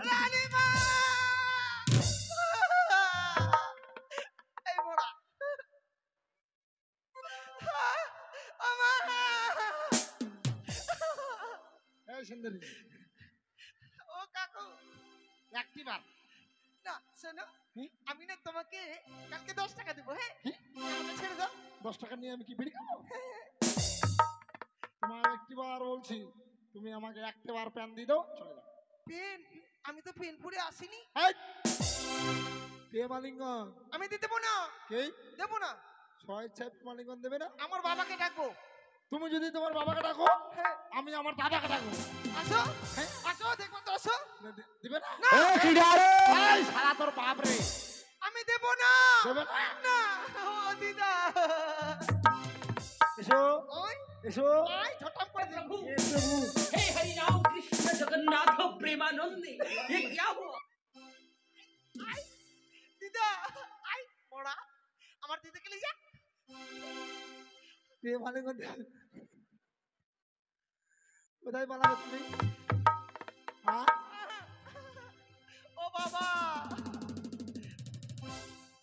রানীমা, এই মোড়া আমার এই সুন্দরী ও কাকু, একটিবার না শোনো, আমি না তোমাকে কালকে 10 টাকা দেবো। হ্যাঁ, আমাকে ছেড়ে দাও। 10 টাকা নিয়ে আমি কি বিড়ি খাবো? তোমার একটিবার বলছি, তুমি আমাকে একটিবার প্যান দিয়ে দাও, চলে যাও। পেন? আমি তো পেন পরে আসিনি। এই, প্রেমালিঙ্গন আমি দিতে দেবো না, কে? দেবো না। স্বেচ্ছায় প্রেমালিঙ্গন দেবে না? আমার বাবাকে ডাকবো। তুমি যদি তোমার বাবাকে ডাকো, হ্যাঁ, আমি আমার দাদাকে ডাকবো। আসো আসো, দেখবো তো, আসো। দিবে না? না, এই সারা তোর বাপ রে, আমি দেবো না। দেবে না? না, ও দিদা, এসো ওই এসো আই ছোটাম করে দেবো। এসো। हे हरि राम कृष्ण जगन्नाथ प्रेमानंदी ये क्या हुआ? আই দিদা, আই মোড়া, আমার দিদাকে নিয়ে যা। প্রেমালিঙ্গন দেবে। কোথায় পালাবে তুমি? হ্যাঁ, ও বাবা,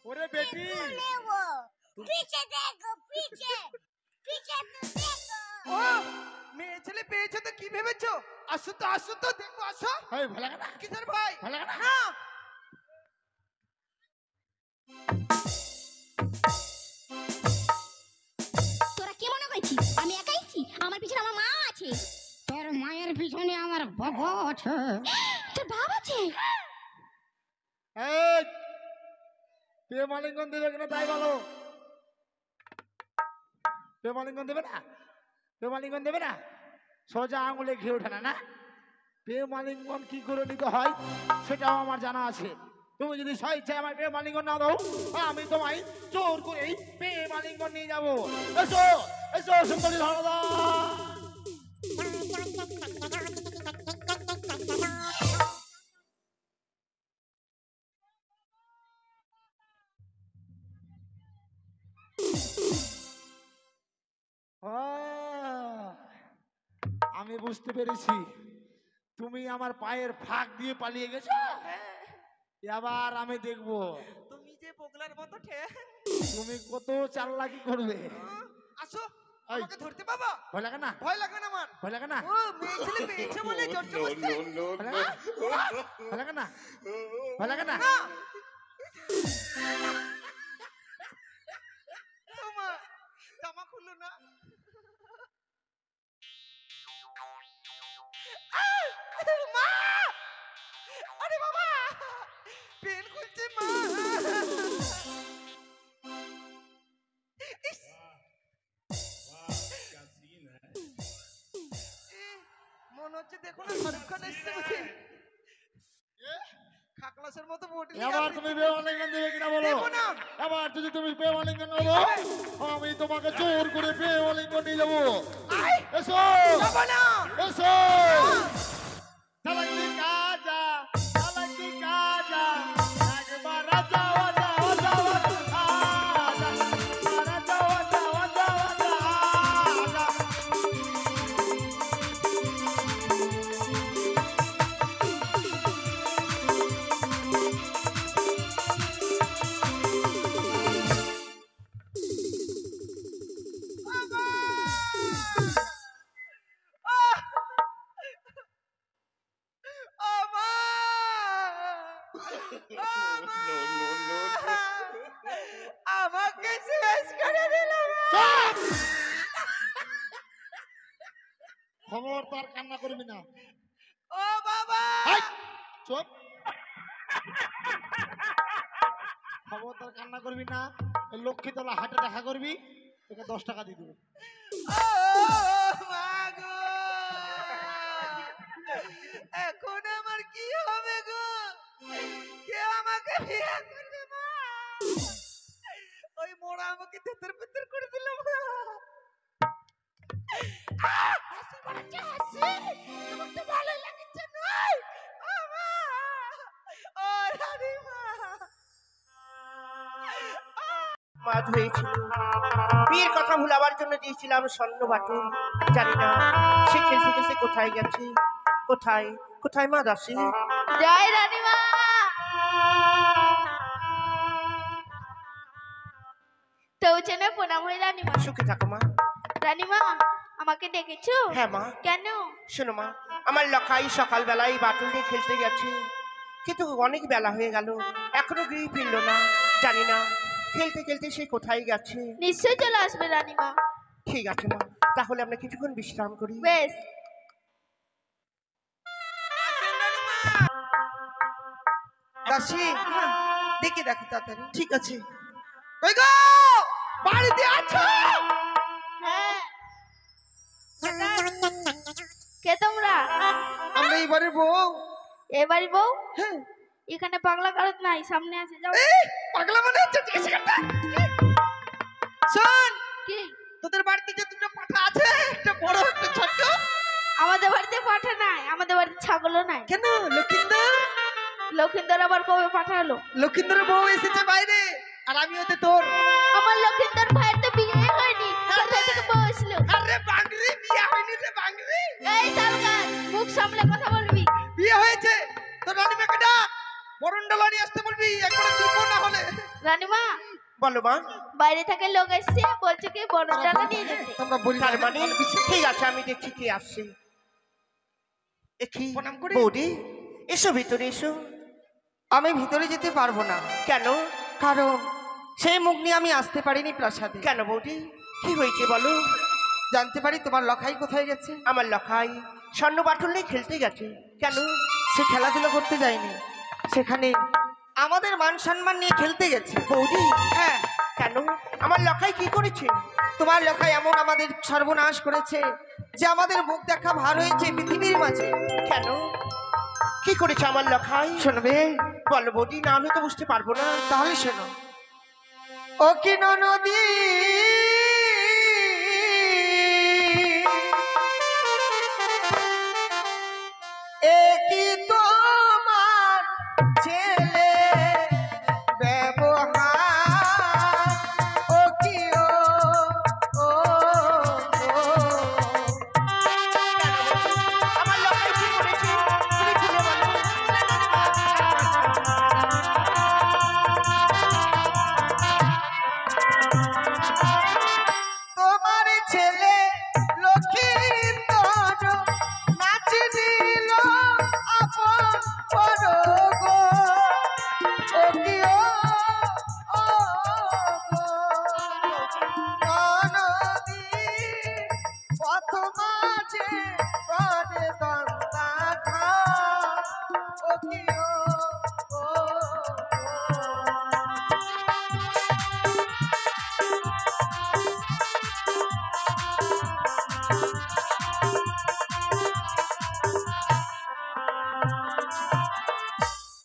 ওরে বেটি, पीछे देखो पीछे पीछे तो देखो ও মেয়ে ছেলে পেয়েছো তো কি ভেবেছো? আসো তো, আসো তো, দেখো, আসো। এই ভালো লাগা না? কিসের ভাই? ভালো লাগা না? না, তোরা কি মনে করছিস আমি একাইছি? আমার পিছনে আমার মা আছে। তোর মায়ের পিছনে আমার বাবা আছে। তোর বাপ আছে? এই প্রেমালিঙ্গন দেবে কিনা তাই বলো। প্রেমালিঙ্গন দেবে না? প্রেমালিঙ্গন দেবে না? সোজা আঙুলে ঘিরে ওঠে না, না? প্রেমালিঙ্গন কি করে নিতে হয় সেটাও আমার জানা আছে। তুমি যদি স্বেচ্ছায় আমার প্রেম আলিঙ্গন না দাও, আমি তোমায় জোর করেই প্রেম আলিঙ্গন নিয়ে যাবো। এসো এসো সুন্দরী ধরদা। আমি বুঝতে পেরেছি তুমি আমার পায়ের ফাঁক দিয়ে পালিয়ে গেছো। এবার আমি দেখবো তুমি যে বগলার মতো ঠে। তুমি কত চালাকি করবে। আসো, এই, আমাকে ধরতে বাবা। ভয় লাগে না? ভয় লাগে না আমার। ভয় লাগে না? ও মেয়ে ছেলে পেয়েছে বলে জোর জবরদস্তি। ভয় লাগে না? ভয় লাগে না? ভয় লাগে না? না। তোমা জামা খুললো না। মা! আরে বাবা! পেন খুলছে মা। ইস! মনে হচ্ছে দেখো না শাহরুখ খান এসছে বুঝি। খাকলাসের মতো বডি। এবার তুমি প্রেম আলিঙ্গন দেবে কিনা বলো? দেবো না। এবার যদি তুমি প্রেম আলিঙ্গন না দাও, আমি তোমাকে জোর করে প্রেম আলিঙ্গন নিয়ে যাবো। এসো যাবো না। এসো। চালাকি কাজা, চালাকি কাজা, একবার যাওয়া যাওয়া যাওয়া আজা, একবার যাওয়া যাওয়া যাওয়া আজা। ও মা! ও মা! আমাকে শেষ করে দিল মা! খবরদার কান্না করবি না। ও বাবা! এই, চুপ। খবরদার কান্না করবি না। এই লক্ষ্মীতলা হাটে দেখা করবি, তোকে 10 টাকা দিয়ে দেবো। ও মা গো! এখন আমার কি হবে গো? কে আমাকে বিয়ে করবে মা? ওই মোড়া আমাকে তেতর পেতর করে দিল মা। হাসি পাচ্ছে হাসি। তোমার তো ভালো লাগছে নয়? ও মা! ও রানী মা! মাঝ হয়েছিল, বিয়ের কথা ভুলাবার জন্য দিয়েছিলাম স্বর্ণ বাটন। জানি না সে খেলতে খেলতে কোথায় গেছে। কোথায় কোথায় মা দাসী? জয় রানীমা। তৌচনে প্রণাম হই রানীমা। সুখে থাকো মা। রানীমা আমাকে ডেকেছো? হ্যাঁ মা। কেন? শোনো মা, আমার লখাই সকালবেলায় বাটুল দিয়ে খেলতে গেছে, কিন্তু অনেক বেলা হয়ে গেল, এখনো গৃহে ফিরলো না। জানি না খেলতে খেলতে সে কোথায় গেছে। নিশ্চয়ই চলে আসবে রানীমা। ঠিক আছে মা, তাহলে আমরা কিছুক্ষণ বিশ্রাম করি। বেশ। দাসী, দেখে দেখো তাড়াতাড়ি। ঠিক আছে। কই গো? বাড়িতে আছো? হ্যাঁ। কে তোমরা? আমরা এবারে বউ। এবারে বউ? হ্যাঁ। এখানে পাগলা কারত নাই, সামনে আছে, যাও। পাগলা মনে হচ্ছে। ঠিক আছে কাটা। শোন, কি? তোদের বাড়িতে যে দুটো পাঠা আছে, একটা বড় একটা ছোট। আমাদের বাড়িতে পাঠা নাই, আমাদের বাড়িতে ছাগলও নাই। কেন? লক্ষিন্দর লক্ষিন্দর আবার কবে পাঠালো? লক্ষিন্দরের বউ এসেছে বাইরে, আর আমি হতে তোর। আমার লক্ষিন্দর ভাইয়ের তো বিয়ে হয়নি, কোথা থেকে বউ আসলো? আরে বাংরি, বিয়ে হয়নি রে বাংরি। এই তালগাছ, মুখ সামলে কথা বলবি। বিয়ে হয়েছে, তোর রানীমাকে ডাক, বরণ ডালা নিয়ে আসতে বলবি, একবার দিব না হলে। রানীমা, বলো মা। বাইরে থেকে লোক এসছে, বলছে কি বড় টাকা নিয়ে যেতে। তোমরা বলি তার মানে ঠিক আছে, আমি দেখছি কে আসছে। প্রণাম করি। বৌদি, এসো ভিতরে এসো। আমি ভিতরে যেতে পারবো না, কেন? কারণ সেই মুখ নিয়ে আমি আসতে পারিনি প্রাসাদে। কেন বৌদি, কি হয়েছে বলো? জানতে পারি তোমার লখাই কোথায় গেছে? আমার লখাই স্বর্ণ বাটুল নিয়ে খেলতে গেছে। কেন? সে খেলাধুলা করতে যায়নি, সেখানে আমাদের মান সম্মান নিয়ে খেলতে গেছে। বৌদি, হ্যাঁ। কেন? আমার লখাই কি করেছে? তোমার লখাই এমন আমাদের সর্বনাশ করেছে যে আমাদের মুখ দেখা ভার হয়েছে পৃথিবীর মাঝে। কেন? কি করেছে আমার লখাই? শুনবে? বলো বৌদি, না হলে তো বুঝতে পারবো না। তাহলে শোনো। ও কি নদী এ কি তোমার ছেলে ব্যবহার? ও কি ও ও আমার লখাই কি করেছে তুমি খুলে বলো। তোমার ছেলে লক্ষিন্দর নাচ দিল আপন পর গো। ও কি ও গো নদী পথ মাঝে করে দন্তা খা। ও কি ও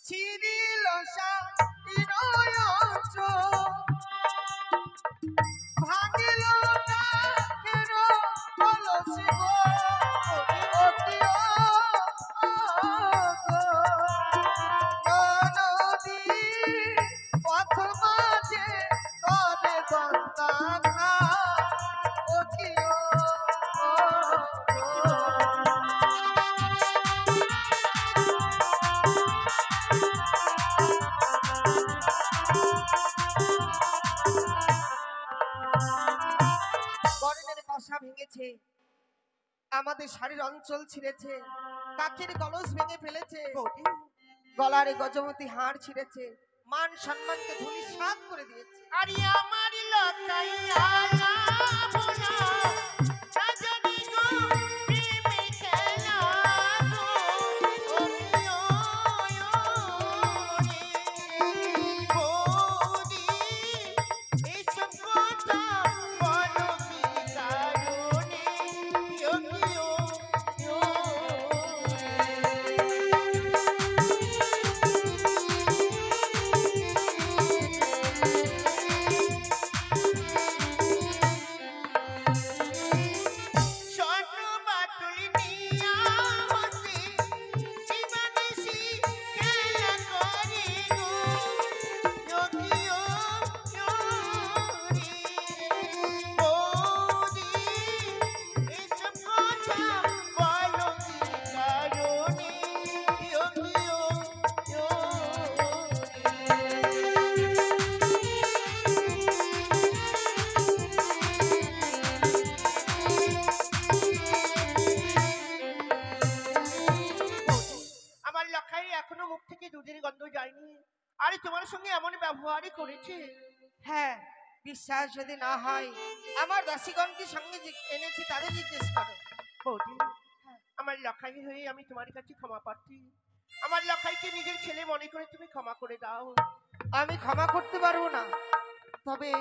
ছিরিল সাইরয়চ ভাঙিল ডাকের কলসি গো। ও কি ও নদী পথ মাঝে করে দন্তা খা। ও কি ও বরণের বাসা ভেঙেছে, আমাদের শাড়ির অঞ্চল ছিঁড়েছে, কাকের কলস ভেঙে ফেলেছে, গলার গজমতি হাড় ছিঁড়েছে, মান সম্মানকে ধূলিসাৎ করে দিয়েছে। আরে আমার লখাই আলা বোনা না জানি গো প্রেমে খেলা গো। ও বৌদি এইসব কথা বলো কি কারণে? আরে তোমার সঙ্গে এমন ব্যবহারই করেছে? হ্যাঁ, বিশ্বাস যদি না হয় আমার দাসীগণকে সঙ্গে এনেছি, তাদের জিজ্ঞেস করো। বৌদি, আমার লখাই হয়ে আমি তোমার কাছে ক্ষমা প্রার্থী। আমার লখাইকে নিজের ছেলে মনে করে তুমি ক্ষমা করে দাও। আমি ক্ষমা করতে পারবো না, তবে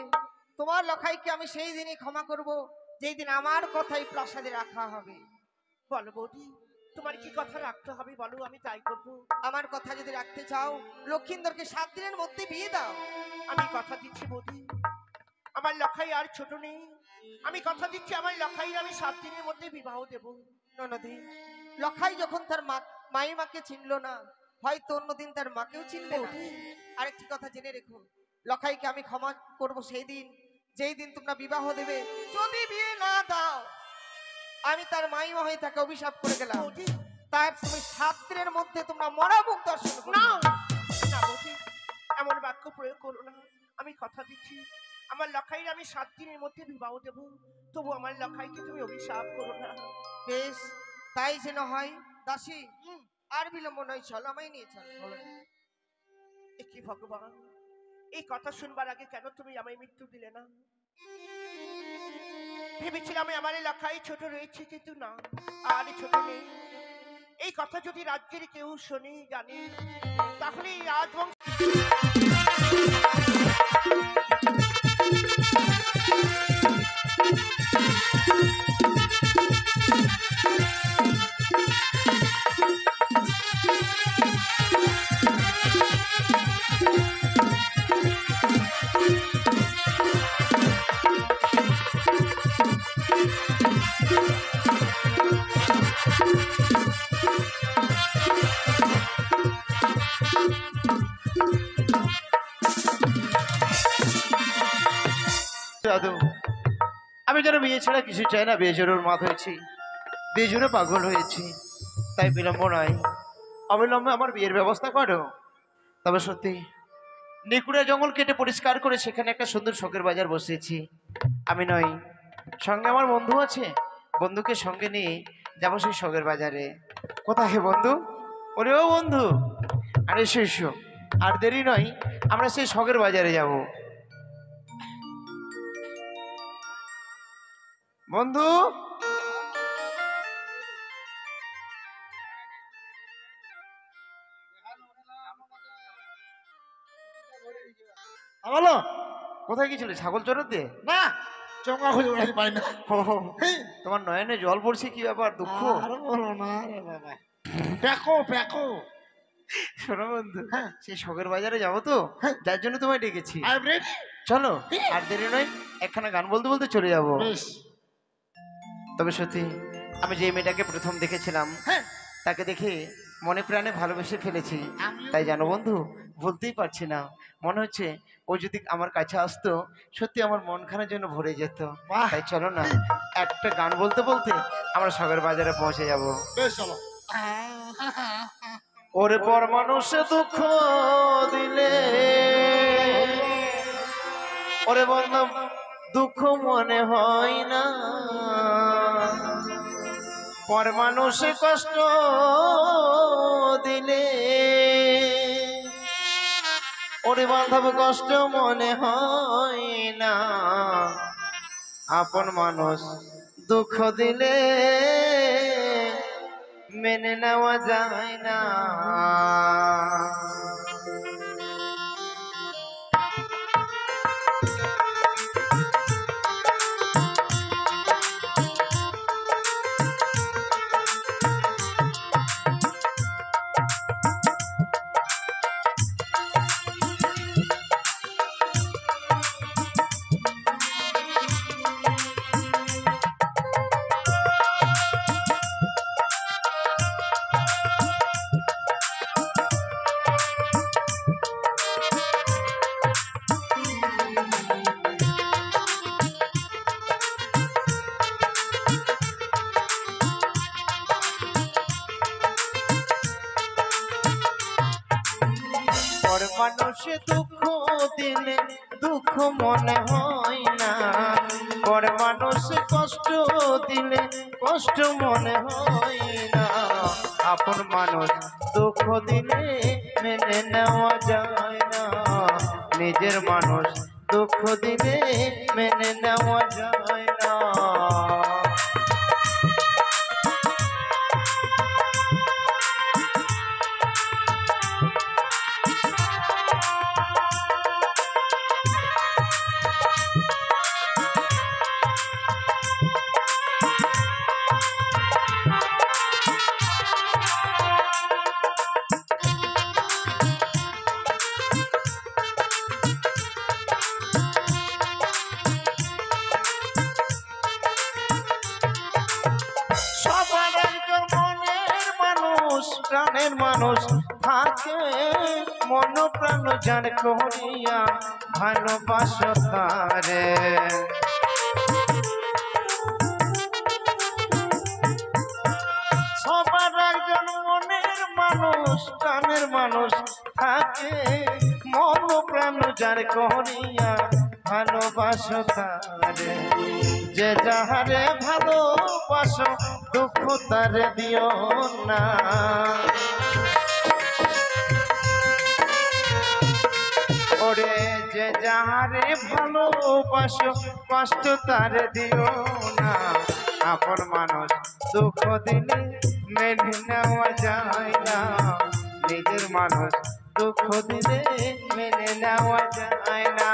তোমার লখাইকে আমি সেই দিনই ক্ষমা করব যেই দিন আমার কথাই প্রাসাদে রাখা হবে। বলো বৌদি, তোমার কি কথা রাখতে হবে বলো, আমি তাই করবো। আমার কথা যদি রাখতে চাও, লক্ষিন্দরকে 7 দিনের মধ্যে বিয়ে দাও। আমি কথা দিচ্ছি বৌদি, আমার লখাই আর ছোট নেই। আমি কথা দিচ্ছি আমার লখাই আমি 7 দিনের মধ্যে বিবাহ দেব। ননদী, লখাই যখন তার মাকে চিনল না, হয়তো অন্যদিন তার মাকেও চিনবে না। আরেকটি কথা জেনে রেখো, লখাইকে আমি ক্ষমা করব সেই দিন যেই দিন তোমরা বিবাহ দেবে। যদি বিয়ে না দাও, আমি তার মাইমা হয়ে তাকে অভিশাপ করে গেলাম। তাই তুমি 7 দিনের মধ্যে তোমরা মরা মুখ দর্শন করো। না না বৌদি, এমন বাক্য প্রয়োগ করো না। আমি কথা দিচ্ছি আমার লখাইয়ের আমি 7 দিনের মধ্যে বিবাহ দেব, তবু আমার লখাইকে তুমি অভিশাপ করো না। বেশ, তাই যেন হয়। দাসী, আর বিলম্ব নয়, চলো আমায় নিয়ে চল। কি ভগবান, এই কথা শুনবার আগে কেন তুমি আমায় মৃত্যু দিলে না? ভেবেছিলাম আমার লখাই ছোট রয়েছে, কিন্তু না, আর ছোট নেই। এই কথা যদি রাজ্যের কেউ শুনি জানি, তাহলে এই রাজবংশ দাদু, আমি যেন বিয়ে ছাড়া কিছু চাই না, বিয়ে জোরের মাত হয়েছি, বিয়ে জোরে পাগল হয়েছি, তাই বিলম্ব নয়, অবিলম্বে আমার বিয়ের ব্যবস্থা করো। তবে সত্যি নিকুড়া জঙ্গল কেটে পরিষ্কার করে সেখানে একটা সুন্দর শখের বাজার বসিয়েছি। আমি নই, সঙ্গে আমার বন্ধু আছে, বন্ধুকে সঙ্গে নিয়ে যাবো সেই শখের বাজারে। কোথায় হে বন্ধু? ওরে ও বন্ধু, আরে এসো এসো, আর দেরি নয়, আমরা সেই শখের বাজারে যাব। বন্ধু, বলো কোথায় গেছিলে? ছাগল চড়াতে? না, চঙ্গা খুঁজে বেড়াতে পারি না। তোমার নয়নে জল পড়ছে, কি ব্যাপার? দুঃখ? আর বলো না রে বাবা, প্যাকো প্যাকো। শোনো বন্ধু, সেই শখের বাজারে যাবো তো, যার জন্য তোমায় ডেকেছি। I am ready. চলো, আর দেরি নয়, একখানা গান বলতে বলতে চলে যাবো। বেশ। তবে সত্যি আমি যে মেয়েটাকে প্রথম দেখেছিলাম, তাকে দেখে মনে প্রাণে ভালোবেসে ফেলেছি। তাই জানো বন্ধু, বলতেই পারছি না, মনে হচ্ছে ও যদি আমার কাছে আসতো, সত্যি আমার মনখানের জন্য ভরে যেত। তাই চলো না, একটা গান বলতে বলতে আমরা শখের বাজারে পৌঁছে যাব। বেশ চলো। ওরে পর মানুষে দুঃখ দিলে, ওরে বন্ধু দুঃখ মনে হয় না, পর মানুষে কষ্ট দিলে, ওরে বান্ধব কষ্ট মনে হয় না, আপন মানুষ দুঃখ দিলে মেনে নেওয়া যায় না। মানুষে দুঃখ দিলে দুঃখ মনে হয় না, পর মানুষ কষ্ট দিলে কষ্ট মনে হয় না, আপন মানুষ দুঃখ দিলে মেনে নেওয়া যায় না, নিজের মানুষ দুঃখ দিলে মেনে নেওয়া যায় না। প্রাণের মানুষ থাকে মন প্রাণ জান করিয়া ভালোবাসো তারে, সবার একজন মনের মানুষ প্রাণের মানুষ থাকে মন প্রাণ জান করিয়া ভালোবাসো তারে, যে যাহারে ভালোবাসো দুঃখ তারে দিও না, ওরে যে যাহারে ভালোবাসো কষ্ট তারে দিও না, আপন মানুষ দুঃখ দিলে মেনে নেওয়া যায় না, নিজের মানুষ দুঃখ দিলে মেনে নেওয়া যায় না।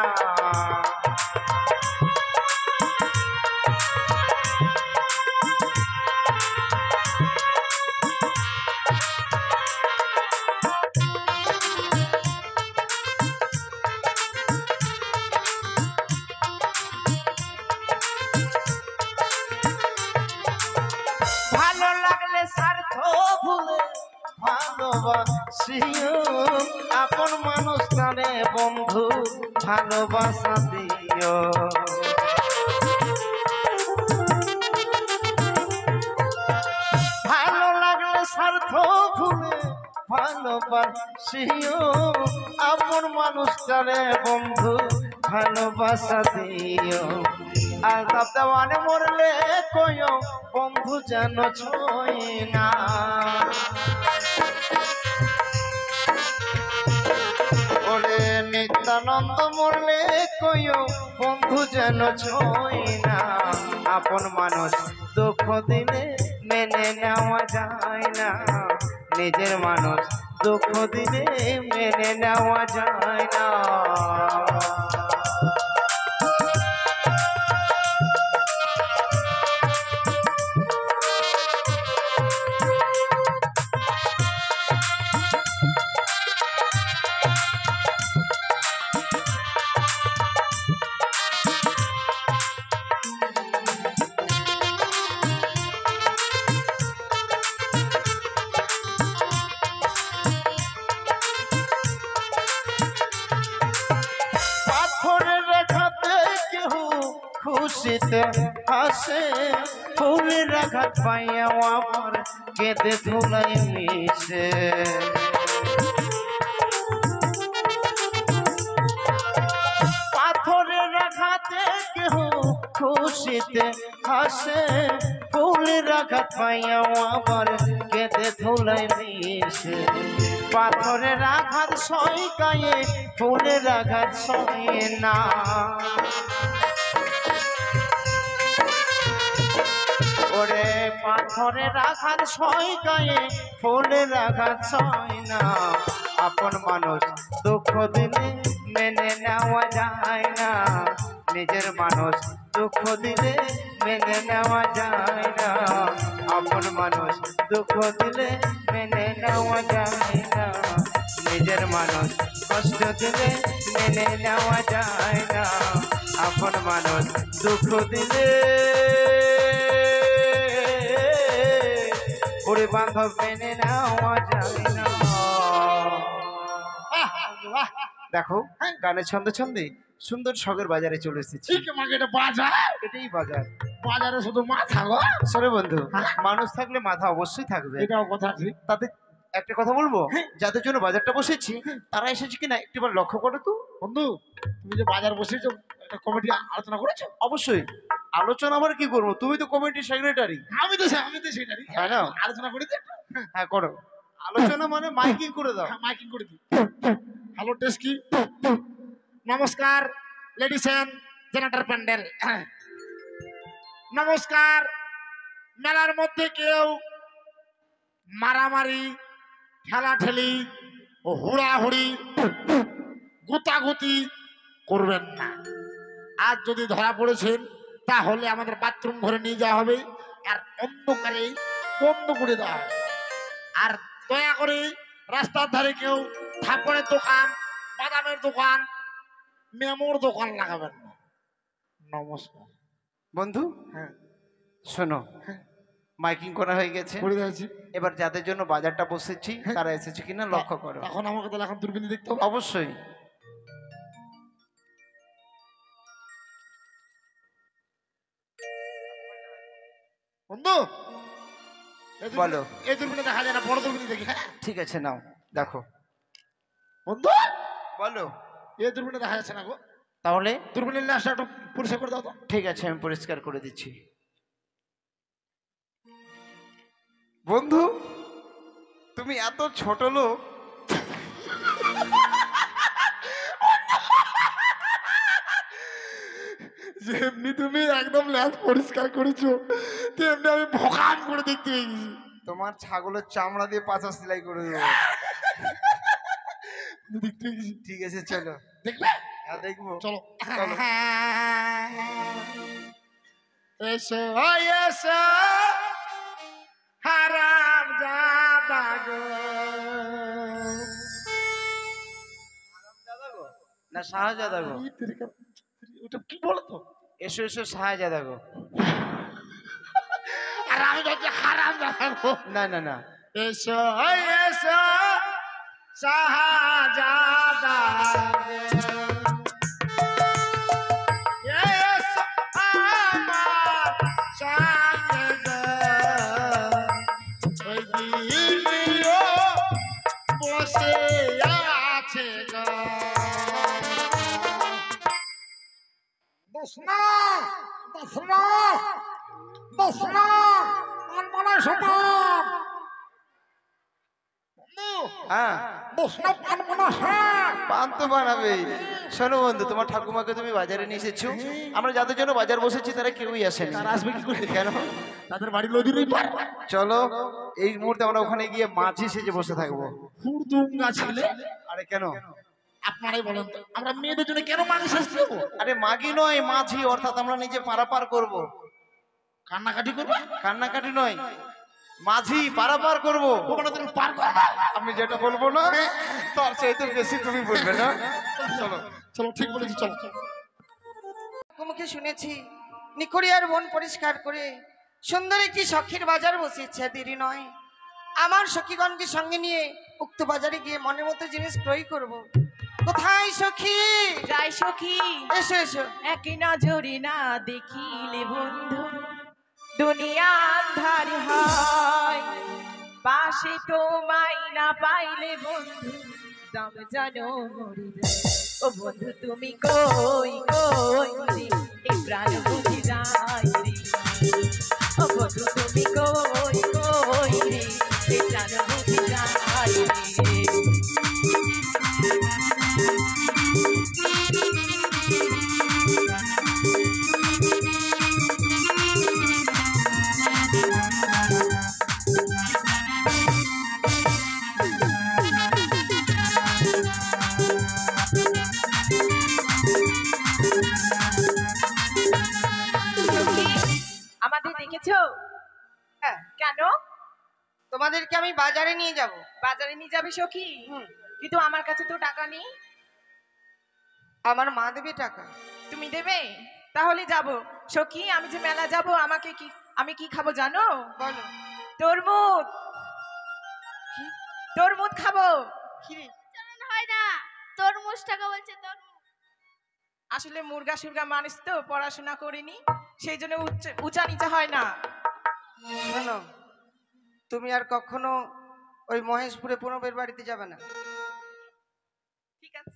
ভালো লাগলে স্বার্থ ভুলে ভালোবাসিও, আপন মানুষ তারে বন্ধু ভালোবাসা দিও। ভালোবাসিও আপন মানুষটারে বন্ধু ভালোবাসা দিও আলতাপ দেওয়ানে মরলে কইও বন্ধু যেন ছয় না ওরে নিত্যানন্দ মরলে কইও বন্ধু যেন ছয় না আপন মানুষ দুঃখ দিলে মেনে নেওয়া যায় না নিজের মানুষ দুঃখ দিলে মেনে নেওয়া যায় না খুশিতে হাসে ফুলের আঘাত পাইয়া আমার কেঁদে ধুলাই মিশে পাথরের আঘাতে কেহ খুশিতে হাসে ফুলের আঘাত পাইয়া আমার কেঁদে ধুলাই মিশে পাথরের আঘাত সই গায়ে ফুলের আঘাত সই না ওরে পাথরের আঘাত সই গায়ে ফুলের আঘাত সই না আপন মানুষ দুঃখ দিলে মেনে নেওয়া যায় না নিজের মানুষ দুঃখ দিলে মেনে নেওয়া যায় না আপন মানুষ দুঃখ দিলে মেনে নেওয়া যায় না নিজের মানুষ কষ্ট দিলে মেনে নেওয়া যায় না আপন মানুষ দুঃখ দিলে ওরে বান্ধব মেনে নেওয়া যায় না দেখো গানের ছন্দে ছন্দে সুন্দর শখের বাজারে চলে এসেছি এটাই বাজার বাজারে শুধু মাথা গো সরে বন্ধু মানুষ থাকলে মাথা অবশ্যই থাকবে এটাও কথা ঠিক তাতে একটা কথা বলবো যাদের জন্য বাজারটা বসেছি তারা এসেছে কিনা একটিবার লক্ষ্য করো তো বন্ধু তুমি যে বাজার বসেছো একটা কমিটি আলোচনা করেছো অবশ্যই আলোচনা আবার কি করবো তুমি তো কমিটির সেক্রেটারি আমি তো সেটারই হ্যাঁ না আলোচনা করে দিই হ্যাঁ করো আলোচনা মানে মাইকিং করে দাও মাইকিং করে দিই হ্যালো টেস্ট কি নমস্কার লেডিস এন্ড জেনারেটর প্যান্ডেল নমস্কার মেলার মধ্যে কেউ মারামারি ঠেলাঠেলি ও হুড়াহুড়ি গুতাগুতি করবেন না আজ যদি ধরা পড়েছেন তাহলে আমাদের বাথরুম ঘরে নিয়ে যাওয়া হবে আর অন্ধকারে বন্ধ করে দেওয়া হবে আর দয়া করে রাস্তার ধারে কেউ থাপড়ের দোকান বাদামের দোকান মেমোর দোকান লাগাবেন না নমস্কার বন্ধু হ্যাঁ শোনো মাইকিং করা হয়ে গেছে করে দিয়েছি এবার যাদের জন্য বাজারটা বসেছি তারা এসেছে কিনা লক্ষ্য করো এখন আমাকে তাহলে এখন দূরবীন দেখতে হবে অবশ্যই বন্ধু বলো এই দূরবীনে দেখা যায় না বড় দূরবীনে দেখি হ্যাঁ ঠিক আছে নাও দেখো বন্ধু বলো এই দূরবীনে দেখা যাচ্ছে না গো তাহলে দূরবীনের লাশটা একটু পরিষ্কার করে দাও তো ঠিক আছে আমি পরিষ্কার করে দিচ্ছি বন্ধু তুমি এত ছোট লোক যেমনি তুমি একদম ল্যাস পরিষ্কার করেছো তেমনি আমি ভকাম করে দেখতে পেয়ে গেছি তোমার ছাগলের চামড়া দিয়ে পাঁচা সেলাই করে দেবো দেখতে পেয়ে গেছি ঠিক আছে চলো দেখবে হ্যাঁ দেখবো চলো চলো এসো এসো হারাম জাদা গো না শাহজাদা গো ওটা কি বলো তো এসো এসো শাহজাদা গো আর আমি ভাবছি হারাম জাদা গো না না না এসো এসো শাহজাদা এসো আমার সামনে ওই দিও বসে বসনা বসনা আনমনা সমান হ্যাঁ বসনা আনমনা হ্যাঁ পান তো বানাবে। শোনো বন্ধু, তোমার ঠাকুমাকে তুমি বাজারে নিয়ে এসেছো, আমরা যাদের জন্য বাজার বসেছি তারা কেউই আসেনি। তারা আসবে কি করে? কেন? তাদের বাড়ি নদীরই পার। চলো এই মুহূর্তে আমরা ওখানে গিয়ে মাঝি সেজে বসে থাকবো। হুড়দুঙ্গা ছেলে, আরে কেন? আপনারাই বলেন তো, আমরা মেয়েদের জন্য কেন মানুষ আসতে যাবো? আরে মাগি নয়, মাঝি, অর্থাৎ আমরা নিজে পারাপার করব। কান্নাকাটি করবো? কান্নাকাটি নয়, মাঝি পারাপার করব। ওখানে তুমি পার করবে। আমি যেটা বলবো না তার চাইতে বেশি তুমি বলবে না। চলো চলো, ঠিক বলেছি, চলো। মুখে শুনেছি নিকড়িয়ার বন পরিষ্কার করে সুন্দর একটি সখীর বাজার বসেছে। দেরি নয়, আমার সখীগণকে সঙ্গে নিয়ে উক্ত বাজারে গিয়ে মনের মতো জিনিস ক্রয় করব। কোথায় সখী? যাই সখী, এসো এসো। এক নজরে না দেখিলে বন্ধু দুনিয়া আন্ধার হয়, পাশে তোমায় না পাইলে বন্ধু দম যেন মরে যায়। ও বন্ধু তুমি কই কই রে, এই প্রাণ বুঝি যায় রে। ও বন্ধু তুমি কই কই রে, এই প্রাণ বুঝি যায় রে। আমাদের দেখেছো? হ্যাঁ, কেন? তোমাদেরকে আমি বাজারে নিয়ে যাব। বাজারে নিয়ে যাবে সখী? কিন্তু আমার কাছে তো টাকা নেই। আমার মা দেবে টাকা। তুমি দেবে? তাহলে যাব সখী। আমি যে মেলা যাব, আমাকে কি, আমি কি খাবো জানো? বলো। তরমুজ। তরমুজ খাবো। হয় না, তরমুজ টাকা বলছে তরমুজ। আসলে মুরগা সুরগা মানুষ তো, পড়াশোনা করিনি, সেই জন্য উঁচা নিচা হয় না। শোনো, তুমি আর কখনো ওই মহেশপুরে প্রণবের বাড়িতে যাবে না। ঠিক আছে।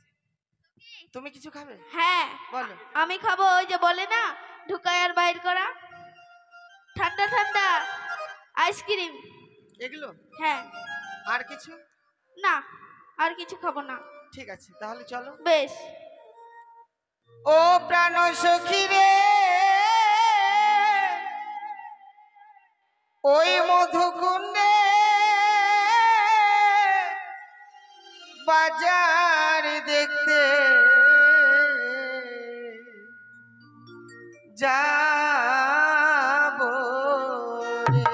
তুমি কিছু খাবে? হ্যাঁ বলো। আমি খাবো ওই যে বলে না ঢুকায় আর বাইর করা ঠান্ডা ঠান্ডা আইসক্রিম। এগুলো? হ্যাঁ। আর কিছু? না, আর কিছু খাবো না। ঠিক আছে, তাহলে চলো। বেশ। ও প্রাণ সখী রে, ওই মধুকুণ্ডে বাজার দেখতে যাব রে।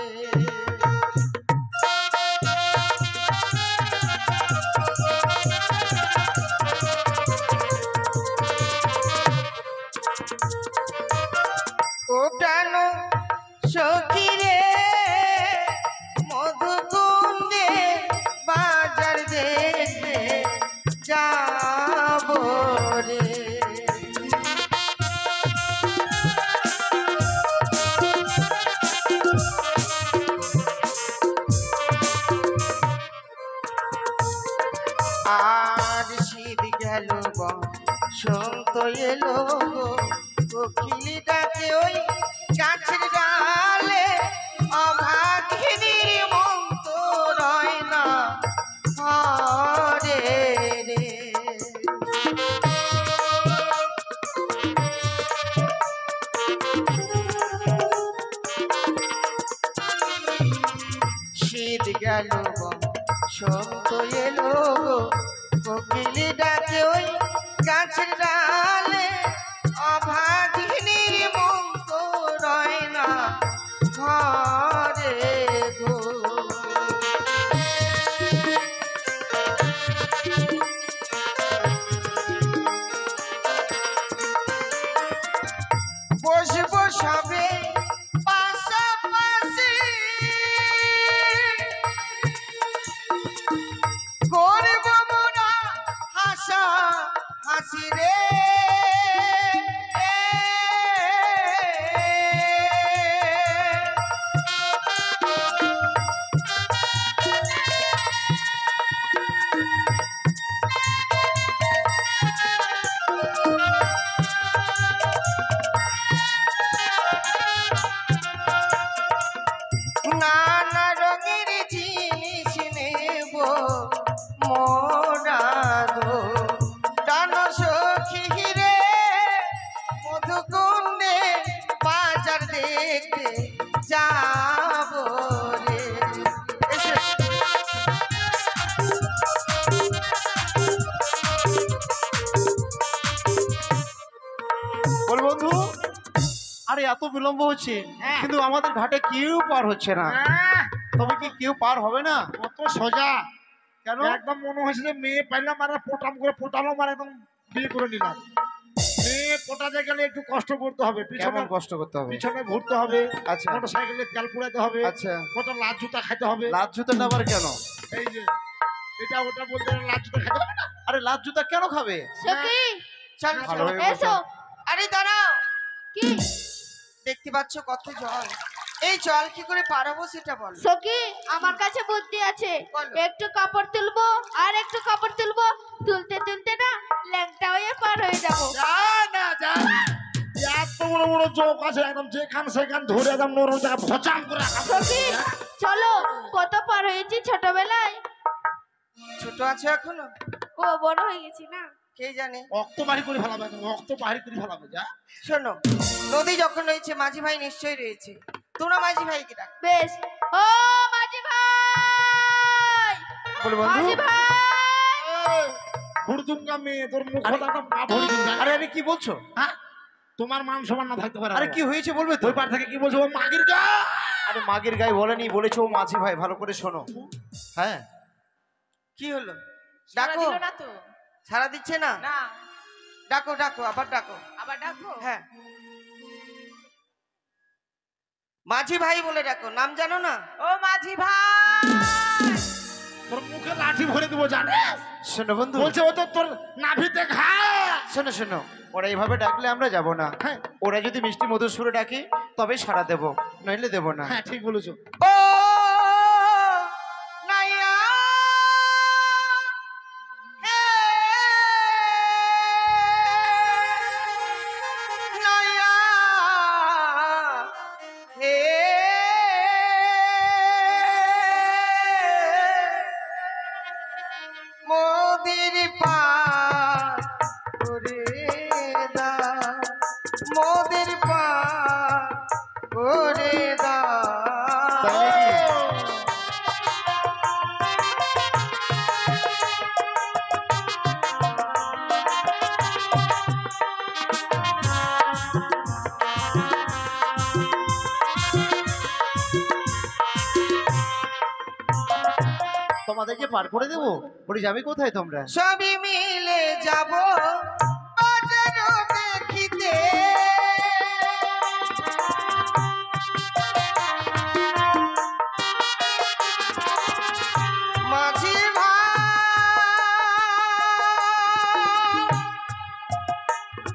ও প্রাণ সখী রে, মধুকুণ্ডে বাজার দেখতে যাব রে। আর শীত গেল বসন্ত এলো গো, কোকিল ডাকে ওই গাছের ডালে, অভাগিনীর মন তো রয় না ঘরে রে। শীত গেল বসন্ত এলো গো, কোকিল ডাকে ওই গাছের ডালে, অভাগিনীর মন তো রয় না ঘরে গো। বসবো সবে পাশাপাশি, করব মোরা হাসা হাসি রে। দেখতে যাব রে। এসে বল বন্ধু, আরে এত বিলম্ব হচ্ছে কিন্তু আমাদের ঘাটে কেউ পার হচ্ছে না। তবে কি কেউ পার হবে না? কত সোজা, কেন? একদম মনে হয়েছে যে মেয়ে পাইলাম মানে পোটাম করে পোটালাম আর একদম বিয়ে করে নিলাম। মেয়ে পোটাতে গেলে একটু কষ্ট করতে হবে, পিছনে কেমন কষ্ট করতে হবে? পিছনে ঘুরতে হবে, আচ্ছা মোটর সাইকেলে তেল পুড়াতে হবে, আচ্ছা, কত লাল জুতা খাইতে হবে। লাল জুতাটা আবার কেন? এই যে এটা ওটা বলতে গেলে লাল জুতা খাইতে হবে না। আরে লাল জুতা কেন খাবে? সখী চল ভালো হয়ে এসো। আরে দাঁড়াও, কি দেখতে পাচ্ছ কত জল, এই জল কি করে পার হবো সেটা বল। সখী আমার কাছে বুদ্ধি আছে। বলো। একটু কাপড় তুলবো আর একটু কাপড় তুলবো, তুলতে তুলতে না ল্যাংটা হয়ে পার হয়ে যাবো। যা না যা না। এত বড় বড় চোখ আছে, একদম যেখান সেখান ধরে একদম নরম জায়গা ভচাম করে রাখা। সখী চলো, কত পার হয়েছি ছোটবেলায়। ছোট আছে এখনো? ও বড় হয়ে গেছি না। কে জানে। রক্ত বাহির করে ফেলাবে, রক্ত বাহির করে ফেলাবে। যা শোনো, নদী যখন রয়েছে মাঝি ভাই নিশ্চয়ই রয়েছে, তোমরা মাঝি ভাইকে ডাক। বেশ। ও মাঝি ভাই, বল বন্ধু। মাঝি ভাই। হুড়দুঙ্গা মেয়ে, তোর মুখ একদম পা ভরি দিন। আরে আরে কি বলছো? হ্যাঁ, তোমার মান সমান না থাকতে পারে। আরে কি হয়েছে বলবে তো? ওই পার থেকে কি বলছো? ও মাগির গা। আরে মাগের গায়ে বলেনি, বলেছো ও মাঝি ভাই। ভালো করে শোনো। হ্যাঁ, কি হলো? সাড়া ডাকো। দিল না তো? সারা দিচ্ছে না? না, ডাকো ডাকো, আবার ডাকো। আবার ডাকবো? হ্যাঁ, মাঝি ভাই বলে ডাকো, নাম জানো না? ও মাঝি ভাই, তোর মুখে লাঠি ভরে দেবো জানিস। শোনো বন্ধু, বলছে ও তো তোর নাভিতে ঘা। শোনো শোনো, ওরা এইভাবে ডাকলে আমরা যাব না। হ্যাঁ ওরা যদি মিষ্টি মধুর সুরে ডাকে তবে সাড়া দেবো, নইলে দেবো না। হ্যাঁ ঠিক বলেছো। ও নাইয়া হে নাইয়া হে মোদির পার করে দা, মোদির পার করে দা। তোমাদেরকে পার করে দেবো? বলি যাবে কোথায় তোমরা? সবই মিলে যাব বাজার দেখিতে, মাঝি ভাই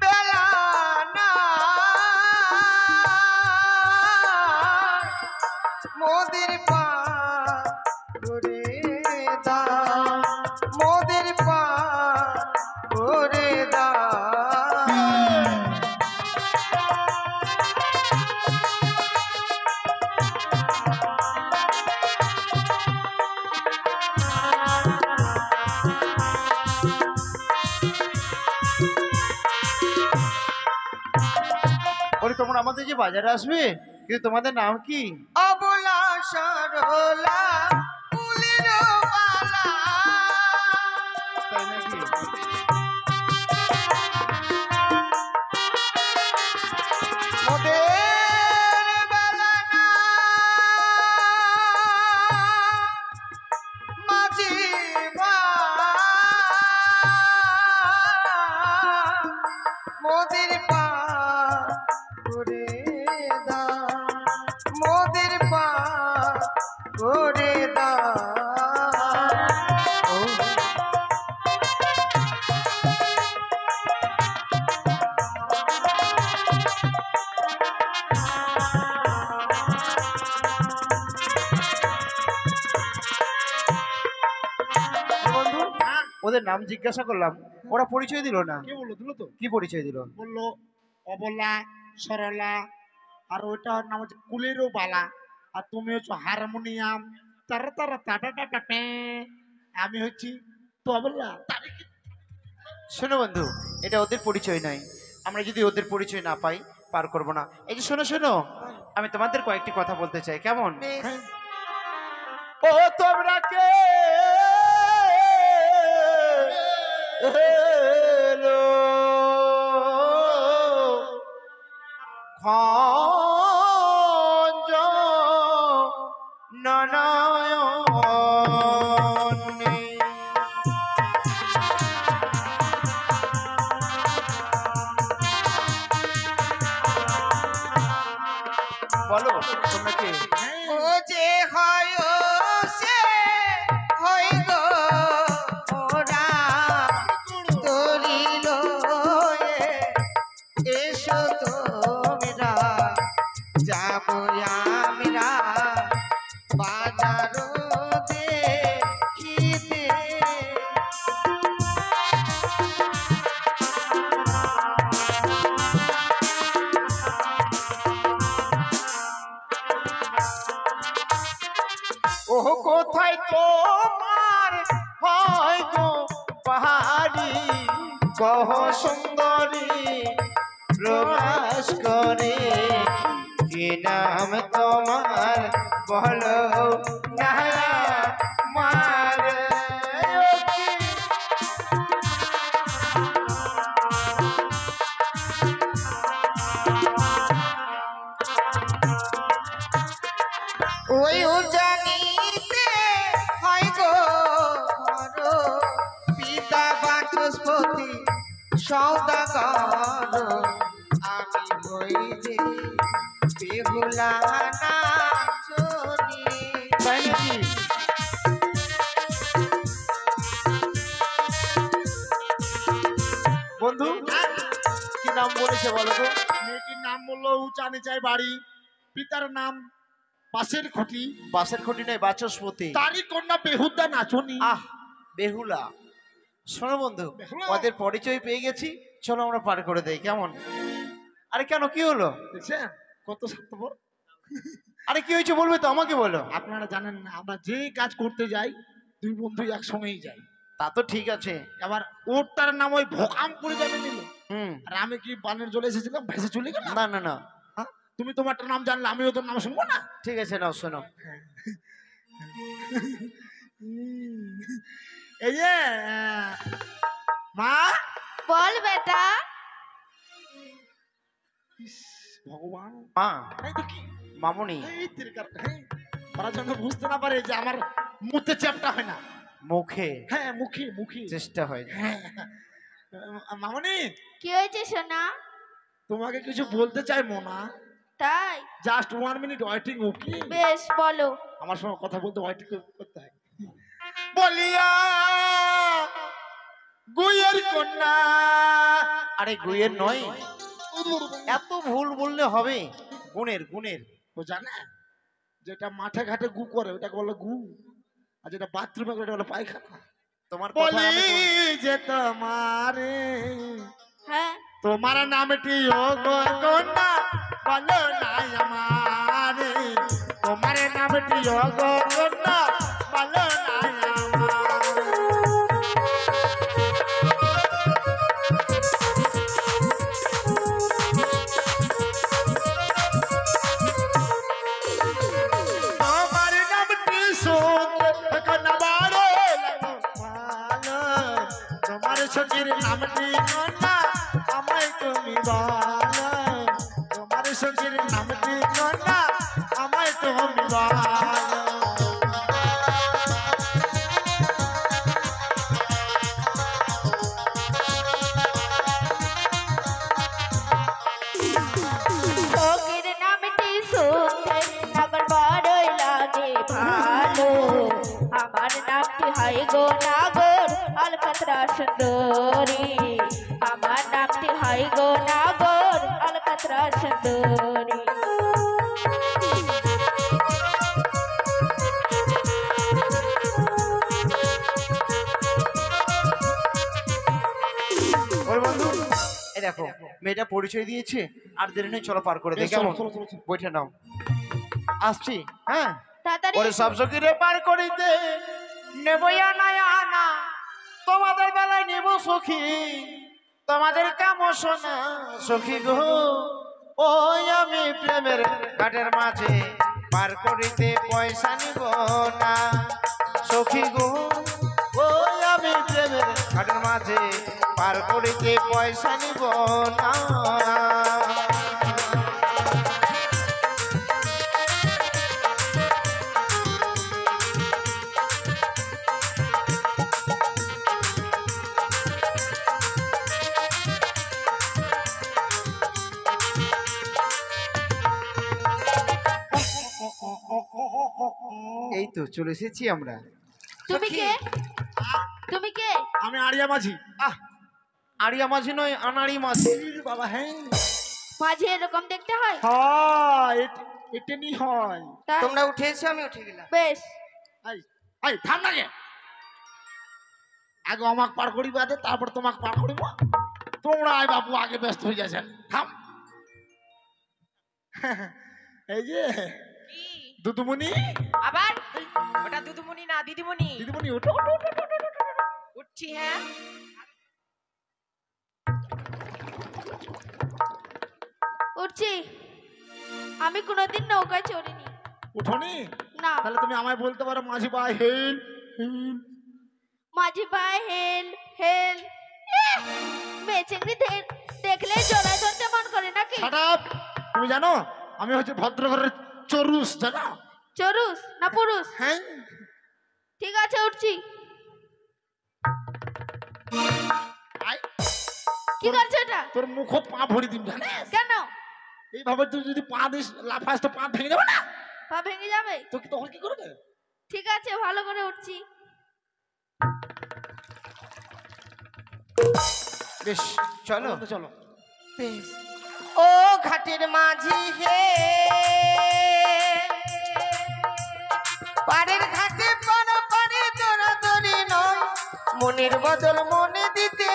বেলা না মোদের পা করে দা, মোদের পা করে দা। বলি তোমরা আমাদের যে বাজারে আসবে, কিন্তু তোমাদের নাম কি? অবলা সরলা ফুলের বালা, তাই নাকি? মোদের বেলা না মাঝি ভাই মোদের পা করে দা, মোদের পা করে দা। ও বন্ধু, ওদের নাম জিজ্ঞাসা করলাম, ওরা পরিচয় দিল না। কি বললো? দিল তো। কি পরিচয় দিল? বললো অবলা সরলা, আর ওইটা নাম হচ্ছে কুলেরও বালা, আর তুমি হচ্ছে হারমোনিয়াম। তারা তারা টাটা টাটা ট্যাঁ। আমি হচ্ছি তবলা। শোনো বন্ধু, এটা ওদের পরিচয় নয়। আমরা যদি ওদের পরিচয় না পাই পার করব না। এই যে শোনো শোনো, আমি তোমাদের কয়েকটি কথা বলতে চাই, কেমন? বেশ। ও তোমরা কে এলো খঞ্জ নয়নে। বলো তোমরা কে? ও যে হয় সে হয় গো ওরা তরিল এসো তোমরা যাবো আমরা বাজার দেখিতে। ও কোথায় তোমার হয় গো পাহাড়ি কহ সুন্দরী প্রকাশ করে কি নাম তোমার বলো না মার। ওই জানিতে হয় গো পিতা বাচস্পতি সৌদাগর আমি হই যে বেহুলা নাচনি। তাই নাকি? বন্ধু কি নাম বলেছে বলো তো? মেয়েটির নাম বললো উচানে চাই বাড়ি, পিতার নাম বাসের খুঁটি, বাসের খুঁটি নয়, বাচস্পতি। তারই কন্যা বেহুদা নাচনি। আহ বেহুলা। শোনো বন্ধু, বেহুলা? ওদের পরিচয় পেয়ে গেছি, চলো আমরা পার করে দেই, কেমন? আরে কেন, কি হলো? দেখছেন কত স্বার্থপর। আরে কি হয়েছে বলবে তো, আমাকে বলো। আপনারা জানেন না, আমরা যে কাজ করতে যাই দুই বন্ধু একসঙ্গেই যাই। তা তো ঠিক আছে। এবার ওরটার নাম ওই ভোকাম করে যাবে নিল, হুম। আর আমি কি বানের জলে এসেছিলাম ভেসে চলে গেলাম। না না না, হ্যাঁ? তুমি তোমারটা নাম জানলে আমিও তোর নাম শুনবো না। ঠিক আছে, নাও শোনো। এই যে মা, বল বেটা। ইস, ভগবান, মা, এই তো কি মামুনি। এই তিরকার, হ্যাঁ, ওরা যেন বুঝতে না পারে যে আমার মুখে চ্যাপটা হয় না। মুখে হ্যাঁ মুখে মুখে চেষ্টা হয় না। হ্যাঁ মামনি, কি হয়েছে সোনা? তোমাকে কিছু বলতে চাই মোনা। তাই? জাস্ট 1 মিনিট ওয়েটিং, ওকে? বেশ বলো। আমার সঙ্গে কথা বলতে ওয়েটিং করতে হয়। বলিয়া গুয়ের কন্যা। আরে গুয়ের নয়, এত ভুল বললে হবে? গুণের, গুণের। ও জানে যেটা মাঠে ঘাটে গু করে ওটাকে বলে গু, আর যেটা বাথরুমে করে ওটা বলে পায়খানা। তোমার কথা বলি আমি যে তোমারে, হ্যাঁ, তোমার নামটি ও গো কন্যা বলো না আমারে, তোমার নামটি ও গো কন্যা বলো না আমারে। তোমার নামটি শুনতে এখন বারো লাগো ভালো, তোমার সখীর নামটি কন্যা আমায় তুমি বলো, তোমার সখীর নামটি কন্যা আমায় তুমি বলো। সখীর নামটি শুনতে আমার বড়ই লাগে ভালো। আমার নামটি হয় গো নাগর আলকাতরা সুন্দরী। আমার নামটি হয় গো নাগর আলকাতরা সুন্দরী। ওই বন্ধু, এই দেখো মেয়েটা পরিচয় দিয়েছে, আর দেরি নেই, চলো পার করে দেই, কেমন? চলো, চলো, চলো। বইটা নাও, আসছি। হ্যাঁ, তাড়াতাড়ি ওরে এসো। সব সখীরে পার করিতে নেবই আনা আনা, তোমাদের বেলায় নেব সখী, তোমাদের কাম শোনা সখী গো, ওই আমি প্রেমের ঘাটের মাঝে পার করিতে পয়সা নিব না সখী গো ওই আমি প্রেমের ঘাটের মাঝে পার করিতে পয়সা নিব না এই তো চলে এসেছি আমরা। তুমি কে? তুমি কে? আমি আড়িয়া মাঝি। আড়িয়া মাঝি নয়, আনাড়ি মাঝি। বাবা হ্যাঁ, মাঝে এরকম দেখতে হয়? হয় এটা নি হয়। তাই? তোমরা উঠে এসো, আমি উঠে গেলাম। বেশ। এই এই থাম না গে, আগে আমাকে পার করি বাদে তারপর তোমাকে পার করিব। তোমরা আই বাবু আগে ব্যস্ত হয়ে যাচ্ছেন, থাম। এই যে কি দুদুমণি, আবার? ওটা দুদুমণি না দিদিমণি। দিদিমণি ওঠো ওঠো ওঠো, ওঠো, ওঠো, ওঠো, ওঠো। উঠছি। হ্যাঁ, উঠছি। আমি কোনোদিন নৌকায় চড়িনি। উঠোনি? না। তাহলে তুমি আমায় বলতে পারো মাঝি ভাই হেল হেল। মাঝি ভাই হেল হেল। মেয়ে চিংড়ি দেখলে জড়ায় ধরতে মন করে নাকি? Shut up. তুমি জানো আমি হচ্ছে ভদ্রঘরের চরুস, জানো? চরুস না পুরুষ? হ্যাঁ। ঠিক আছে, উঠছি। আই, কি করছো এটা? তোর মুখ পা ভরি দিন, জানিস? কেন? এইভাবে তুই যদি পা দিস লাফাস তো পা ভেঙে যাবে না? পা ভেঙে যাবে? তো কি তখন কি করবে? ঠিক আছে, ভালো করে উঠছি। বেশ চলো চলো। ও ঘাটের মাঝি হে, পাড়ের ঘাটে পাড়া পাড়ে দৌড়াদৌড়ি নয়, মনের বদল মনে দিতে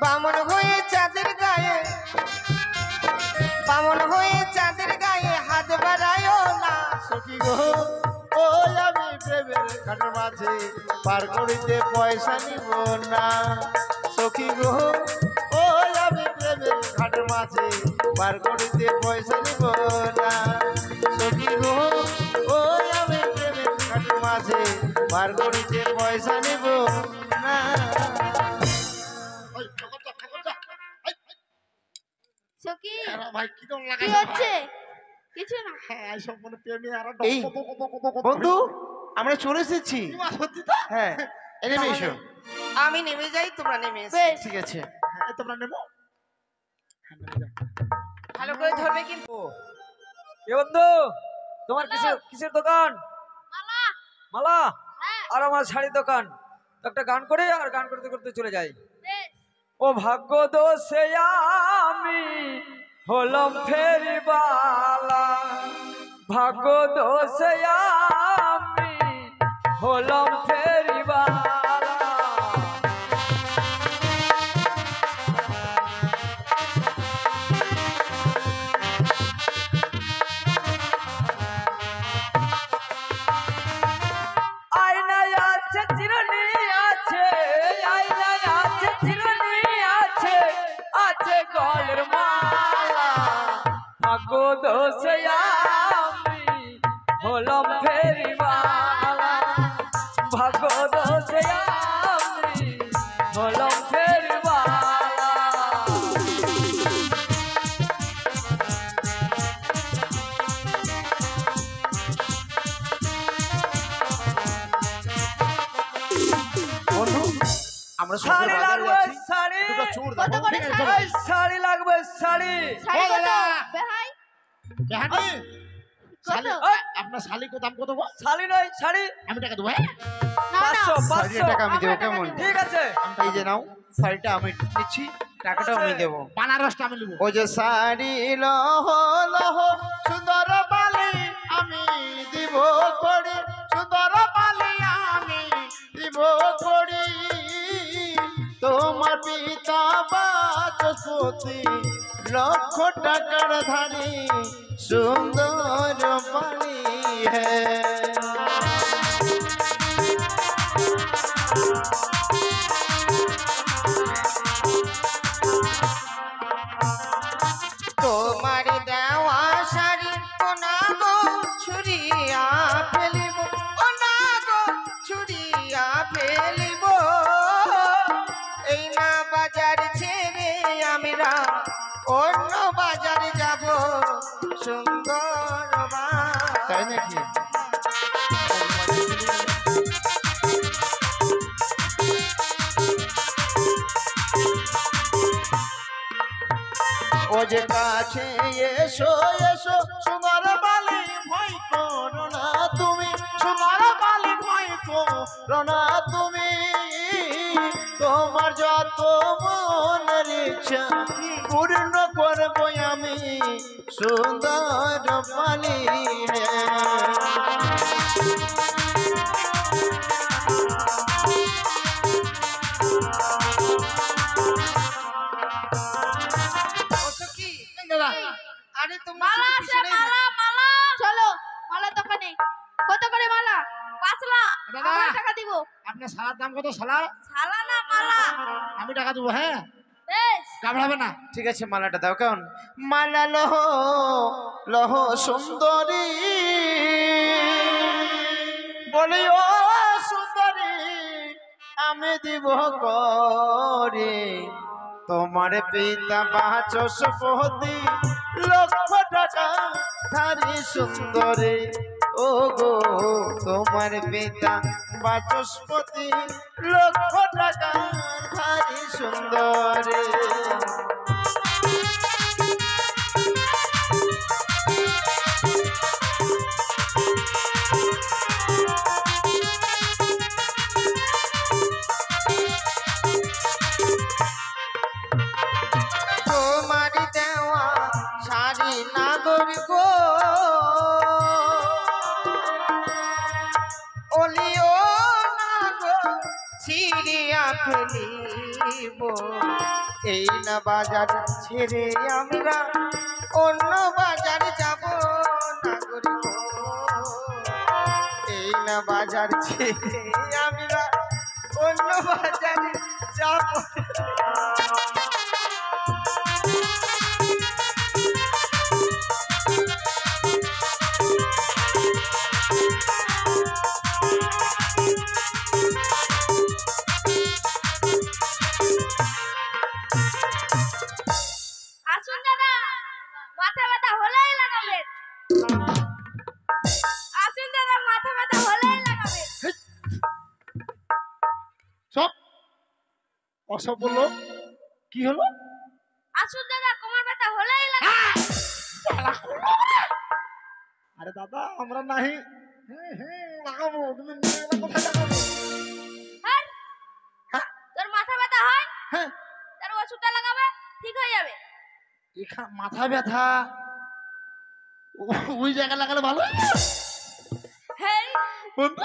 বামন হয়ে চাঁদের গায়ে, বামন হয়ে চাঁদের গায়ে হাত বাড়ায় না সখী গো ওই আমি প্রেমের ঘাটের মাঝে পার করিতে পয়সা নিব না সখী গো ওই আমি প্রেমের ঘাটের মাঝে পার করিতে পয়সা নিব না সখী গো ওই আমি প্রেমের ঘাটের মাঝে পার করিতে পয়সা নিব না। ওই ঠাকুরটা, ঠাকুরটা। এই, এই, সখী, এরা ভাই কি দম কি লাগাইছে? হচ্ছে? কিছু না। হ্যাঁ, এই সব মনে প্রেমে আর এই, বন্ধু আমরা চলে এসেছি। সত্যি তো? হ্যাঁ এই নেমে এসো। আমি নেমে যাই, তোমরা নেমে এসো। বেশ। ঠিক আছে। এই তোমরা নেবো? হ্যাঁ, নেমে যাও। ভালো করে ধরবে কিন্তু। এ বন্ধু, তোমার কিসের কিসের দোকান? মালা। মালা? হ্যাঁ। আর আমার শাড়ির দোকান। তো একটা গান করে আর গান করতে করতে চলে যাই। বেশ। ও ভাগ্য দোষে আমি হলাম ফেরিবালা, ভাগ্য দোষে আমি হলাম ফেরিবালা। আয়নায় আছে চিরুনি আছে, আয়নায় আছে চিরুনি আছে, আছে গলের মালা, ভাগ্য দোষে আমি হলাম ফেরিবালা, ভাগ্য দোষে আমি হলাম ফেরিবালা। বন্ধু আমরা সবাই শাড়ি বাজারে লাগবে যাচ্ছি। শাড়ি, দুটো চোর কত দেখো। করে ঠিক আছে, শাড়ি? চলো। এই শাড়ি লাগবে শাড়ি। শাড়ি ও কত? দাদা। বেহাই জাহানি, কত? শালি- আপনার শালিকে দাম কত গো? শাড়ি নয় শাড়ি, আমি টাকা দেবো, হ্যাঁ? না না, 500 শাড়ির 500। টাকা আমি দেবো, আমরা টাকা কেমন? দেবো। ঠিক আছে। এই যে নাও, শাড়িটা আমি নিচ্ছি, টাকাটাও আমি দেবো। বানারসটা আমি নেবো। ও যে শাড়ি লহ লহ সুন্দর বালি আমি দিব করি, সুন্দর বালি আমি দিব করি, তোমার পিতা বাচস্পতি লক্ষ টাকার ধারী, सुंदर पानी है। তোমার দেওয়া শাড়ি কোনা গো ছুরিয়া ফেলিব, কোনা গো ছুরিয়া ফেলিব। এই না বাজার ছেড়ে আমরা অন্য বাজারে যাব, সুন্দর তাই নাকি? ও যে কাছে এসো এসো সোনার বালি ভয় করো না তুমি, সোনার বালি ভয় করো না তুমি। তোমার যত মনের ইচ্ছা পূর্ণ করবো আমি, সুন্দর বালি আরে তোমরা চলো মালা দোকানে। কত করে মালা? 5 লাখ। দাদা, আমরা টাকা দিব। আপনার সালার দাম কত? সালা শালা না মালা। আমি টাকা দেবো। হ্যাঁ, বেশ ঘাবড়াবে না। ঠিক আছে, মালাটা দাও। কেমন মালা? লহ লহ সুন্দরী বলি, ও সুন্দরী আমি দিব করে। তোমার পিতা বাচস্পতি লক্ষ টাকা ধারি সুন্দরী, ও গো তোমার পিতা বাচস্পতি লক্ষ টাকা ধারি সুন্দরী। তোমার দেওয়া শাড়ি নাগরিক ওলিও নাগো ছিড়িয়া ফেলিব। এই না বাজার ছেড়ে আমরা অন্য বাজারে যাব, নাগরিক এই না বাজার ছেড়ে আমরা অন্য বাজারে যাব। আসুন দাদা, মাথা ব্যথা হলেই লাগাবেন। আসুন দাদা, মাথা ব্যথা হলেই লাগাবেন। সব অসব বললো। কি হলো? আসুন দাদা, কোমর ব্যথা হলেই লাগাবেন। আরে দাদা, আমরা নাহি। লাগাবো। তুমি নিয়ে এলে কোথায় লাগাবো? হ্যাঁ, তোর মাথা ব্যথা হয়, হ্যাঁ, তার ওষুধটা লাগাবে, ঠিক হয়ে যাবে। মাথা ব্যথা ওই জায়গায় লাগালে ভালো হয় না? হেই, বন্ধু,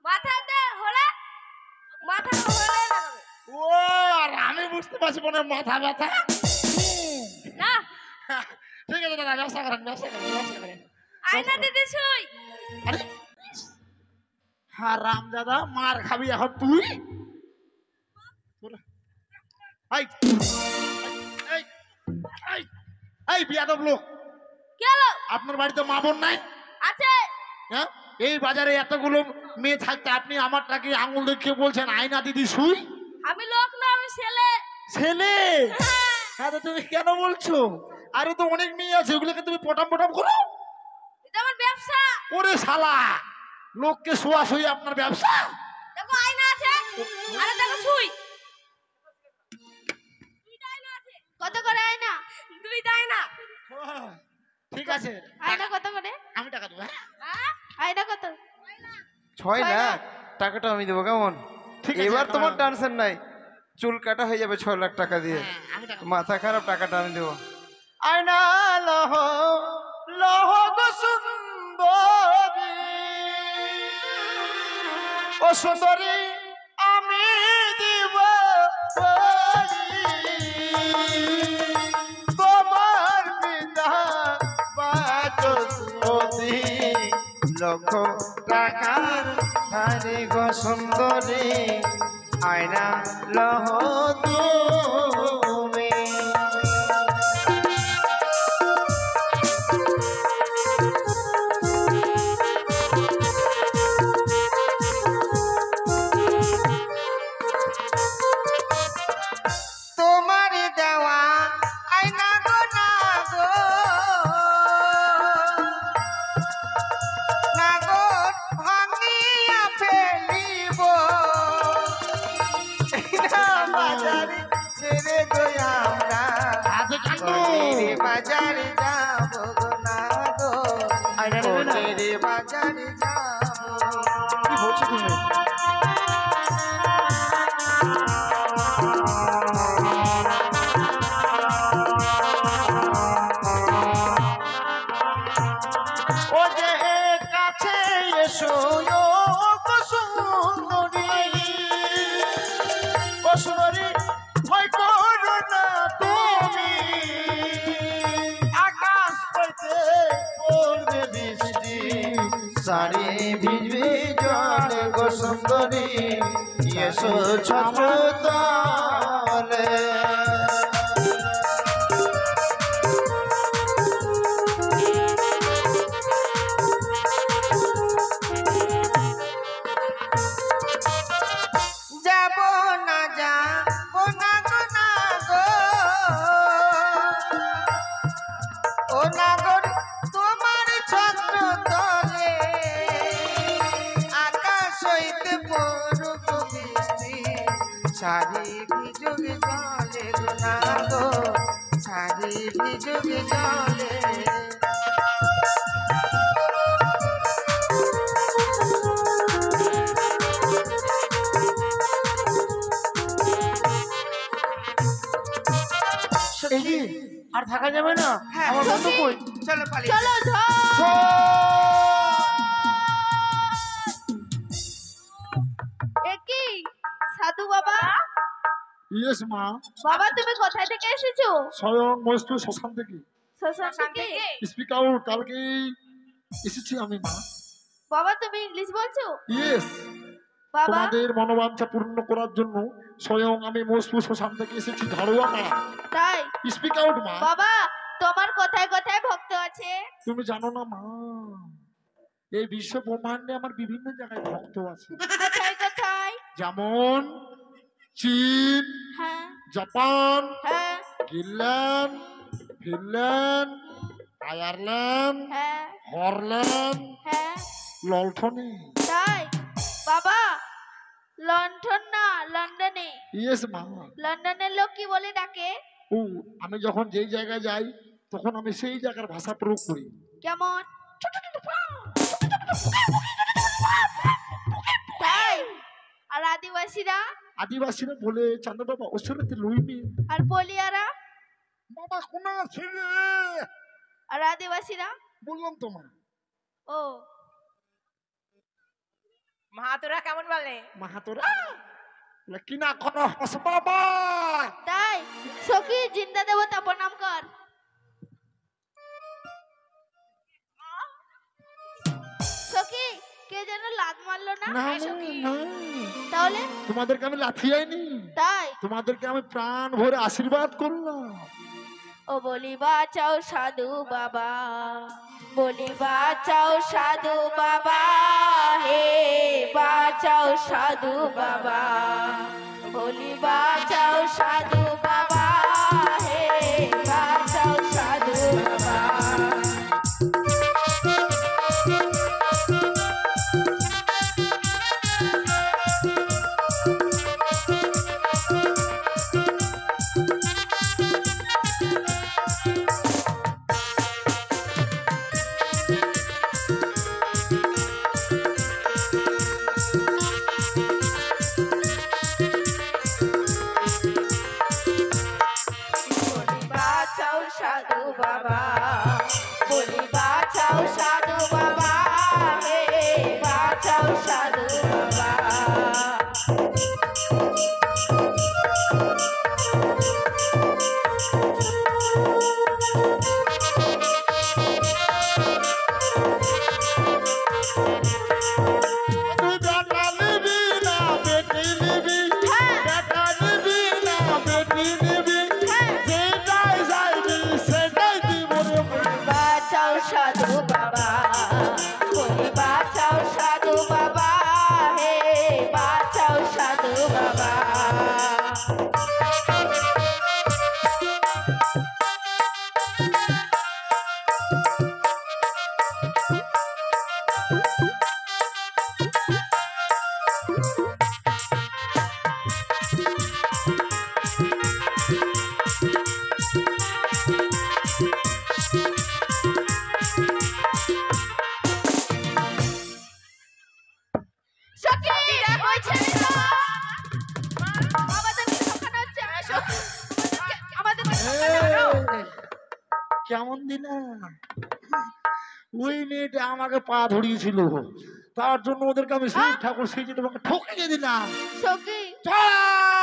মাথাতে হলে মাথা হলে লাগাবে। ও আর আমি বুঝতে পারছি মনে হয় মাথা ব্যথা। না, ঠিক আছে দাদা, ব্যবসা করেন, ব্যবসা করেন, ব্যবসা করেন। আয়না দিতে শুই। আরে হ্যাঁ, রাম দাদা, মার খাবি এখন তুই। এই এই এই এই বিয়াদব লোক, কি হলো? আপনার বাড়িতে মা বোন নাই? আছে। হ্যাঁ, এই বাজারে এতগুলো মেয়ে থাকতে আপনি আমারটাকে আঙুল দেখিয়ে বলছেন আয়না দিদি শুই? আমি লোক না, আমি ছেলে। ছেলে? হ্যাঁ, তো তুমি কেন বলছো? আরে তো অনেক মেয়ে আছে, ওগুলোকে তুমি পটাম পটাম করো। এটা আমার ব্যবসা। ওরে শালা, লোককে শোয়া শুই আপনার ব্যবসা? দেখো আয়না আছে, আরে দেখো শুই। দুইটা আয়না আছে। কত করে আয়না? দুইটা আয়না। ঠিক আছে, আয়না কত করে? আমি টাকা দেবো। হ্যাঁ? আয়না কত? 6 লাখ টাকাটা আমি দেবো। কেমন? ঠিক আছে, এবার তোমার এখন- টেনশন নাই, চুল কাটা হয়ে যাবে 6 লাখ টাকা দিয়ে। হ্যাঁ, আমি টাকা মাথা খারাপ, টাকাটা আমি দেবো। আয়না লহ লহ গো সুন্দরী, ও সুন্দরী আমি দিব তোমার বিনা লক্ষ টাকার ধারে গো সুন্দরী আয়না লহ তুমি। তোমার দেওয়া আয়না গো না গো নাগর ভাঙিয়া ফেলিব বাজারে ছেড়ে গো আমরা বাজারে যাব গো না গো বাজারে যাব। কি বলছো তুমি? ও যে কাছে এসো গো সুন্দরী, ও সুন্দরী ভয় করো না তুমি, আকাশ হইতে পড়বে বৃষ্টি শাড়ি ভিজবে জলে গো সুন্দরী এসো ছত্র তলে। যাব না যাব না গো না গো ও নাগর তোমার ছত্র তলে আকাশ হইতে পড়ুক বৃষ্টি শাড়ি ভিজুক জলে গো না গো শাড়ি ভিজুক জলে। আর থাকা যাবে না, আমার বন্ধু কই? চলো পালিয়ে চলো কি সাধু বাবা? ইয়েস মা। বাবা তুমি কোথায় থেকে এসেছো? স্বয়ং মস্তু শ্মশান থেকে। শ্মশান থেকে? স্পিক আউট, কালকে এসেছি আমি মা। বাবা তুমি ইংলিশ বলছো? ইয়েস। বাবা তোমাদের মনোবাঞ্ছা পূর্ণ করার জন্য স্বয়ং আমি মস্তু শ্মশান থেকে এসেছি ধারোয়া মা। তাই? স্পিক আউট মা। বাবা তোমার কোথায় কোথায় ভক্ত আছে? তুমি জানো না মা, এই বিশ্ব ব্রহ্মাণ্ডে আমার বিভিন্ন জায়গায় ভক্ত আছে। কোথায় কোথায়? যেমন চীন, হ্যাঁ জাপান, হ্যাঁ গ্রিনল্যান্ড, ফিনল্যান্ড, আয়ারল্যান্ড, হ্যাঁ হরল্যান্ড, হ্যাঁ লন্ঠনে। তাই? বাবা লন্ডন না লন্ডনে? ইয়েস মা। লন্ডনের লোক কি বলে ডাকে? ও আমি যখন যেই জায়গায় যাই তখন আমি সেই জায়গার ভাষা প্রয়োগ করি। কেমন? তাই? আর আদিবাসীরা? আদিবাসীরা বলে চাঁদা বাবা ওসরতে লইবি। আর বলিয়ারা? বাবা কোন আছে রে? আর আদিবাসীরা? বললাম তো মা। ও মাহাতোরা কেমন বলে? মাহাতোরা বলে কি না কোন হাস বাবা। তাই? সখী জিন্দা দেবতা প্রণাম কর। সখী কে যেন লাত মারলো না? না না, তাহলে তোমাদেরকে আমি লাথি আইনি, তাই? তোমাদেরকে আমি প্রাণ ভরে আশীর্বাদ করলাম। ও বলি বাঁচাও সাধু বাবা, বলি বাঁচাও সাধু বাবা, হে বাঁচাও সাধু বাবা, বলি বাঁচাও সাধু বাবা, হে বাঁচাও সাধু বাবা। ওই ছেলেটা আমাদেরকে ঠকানো হচ্ছে। আমাদেরকে ঠকানো। কেমন দিলাম? ওই মেয়েটা আমাকে পা ধরিয়েছিল, তার জন্য ওদেরকে আমি শিব ঠাকুর সেজে তোমাকে ঠকিয়ে দিলাম। সখী চল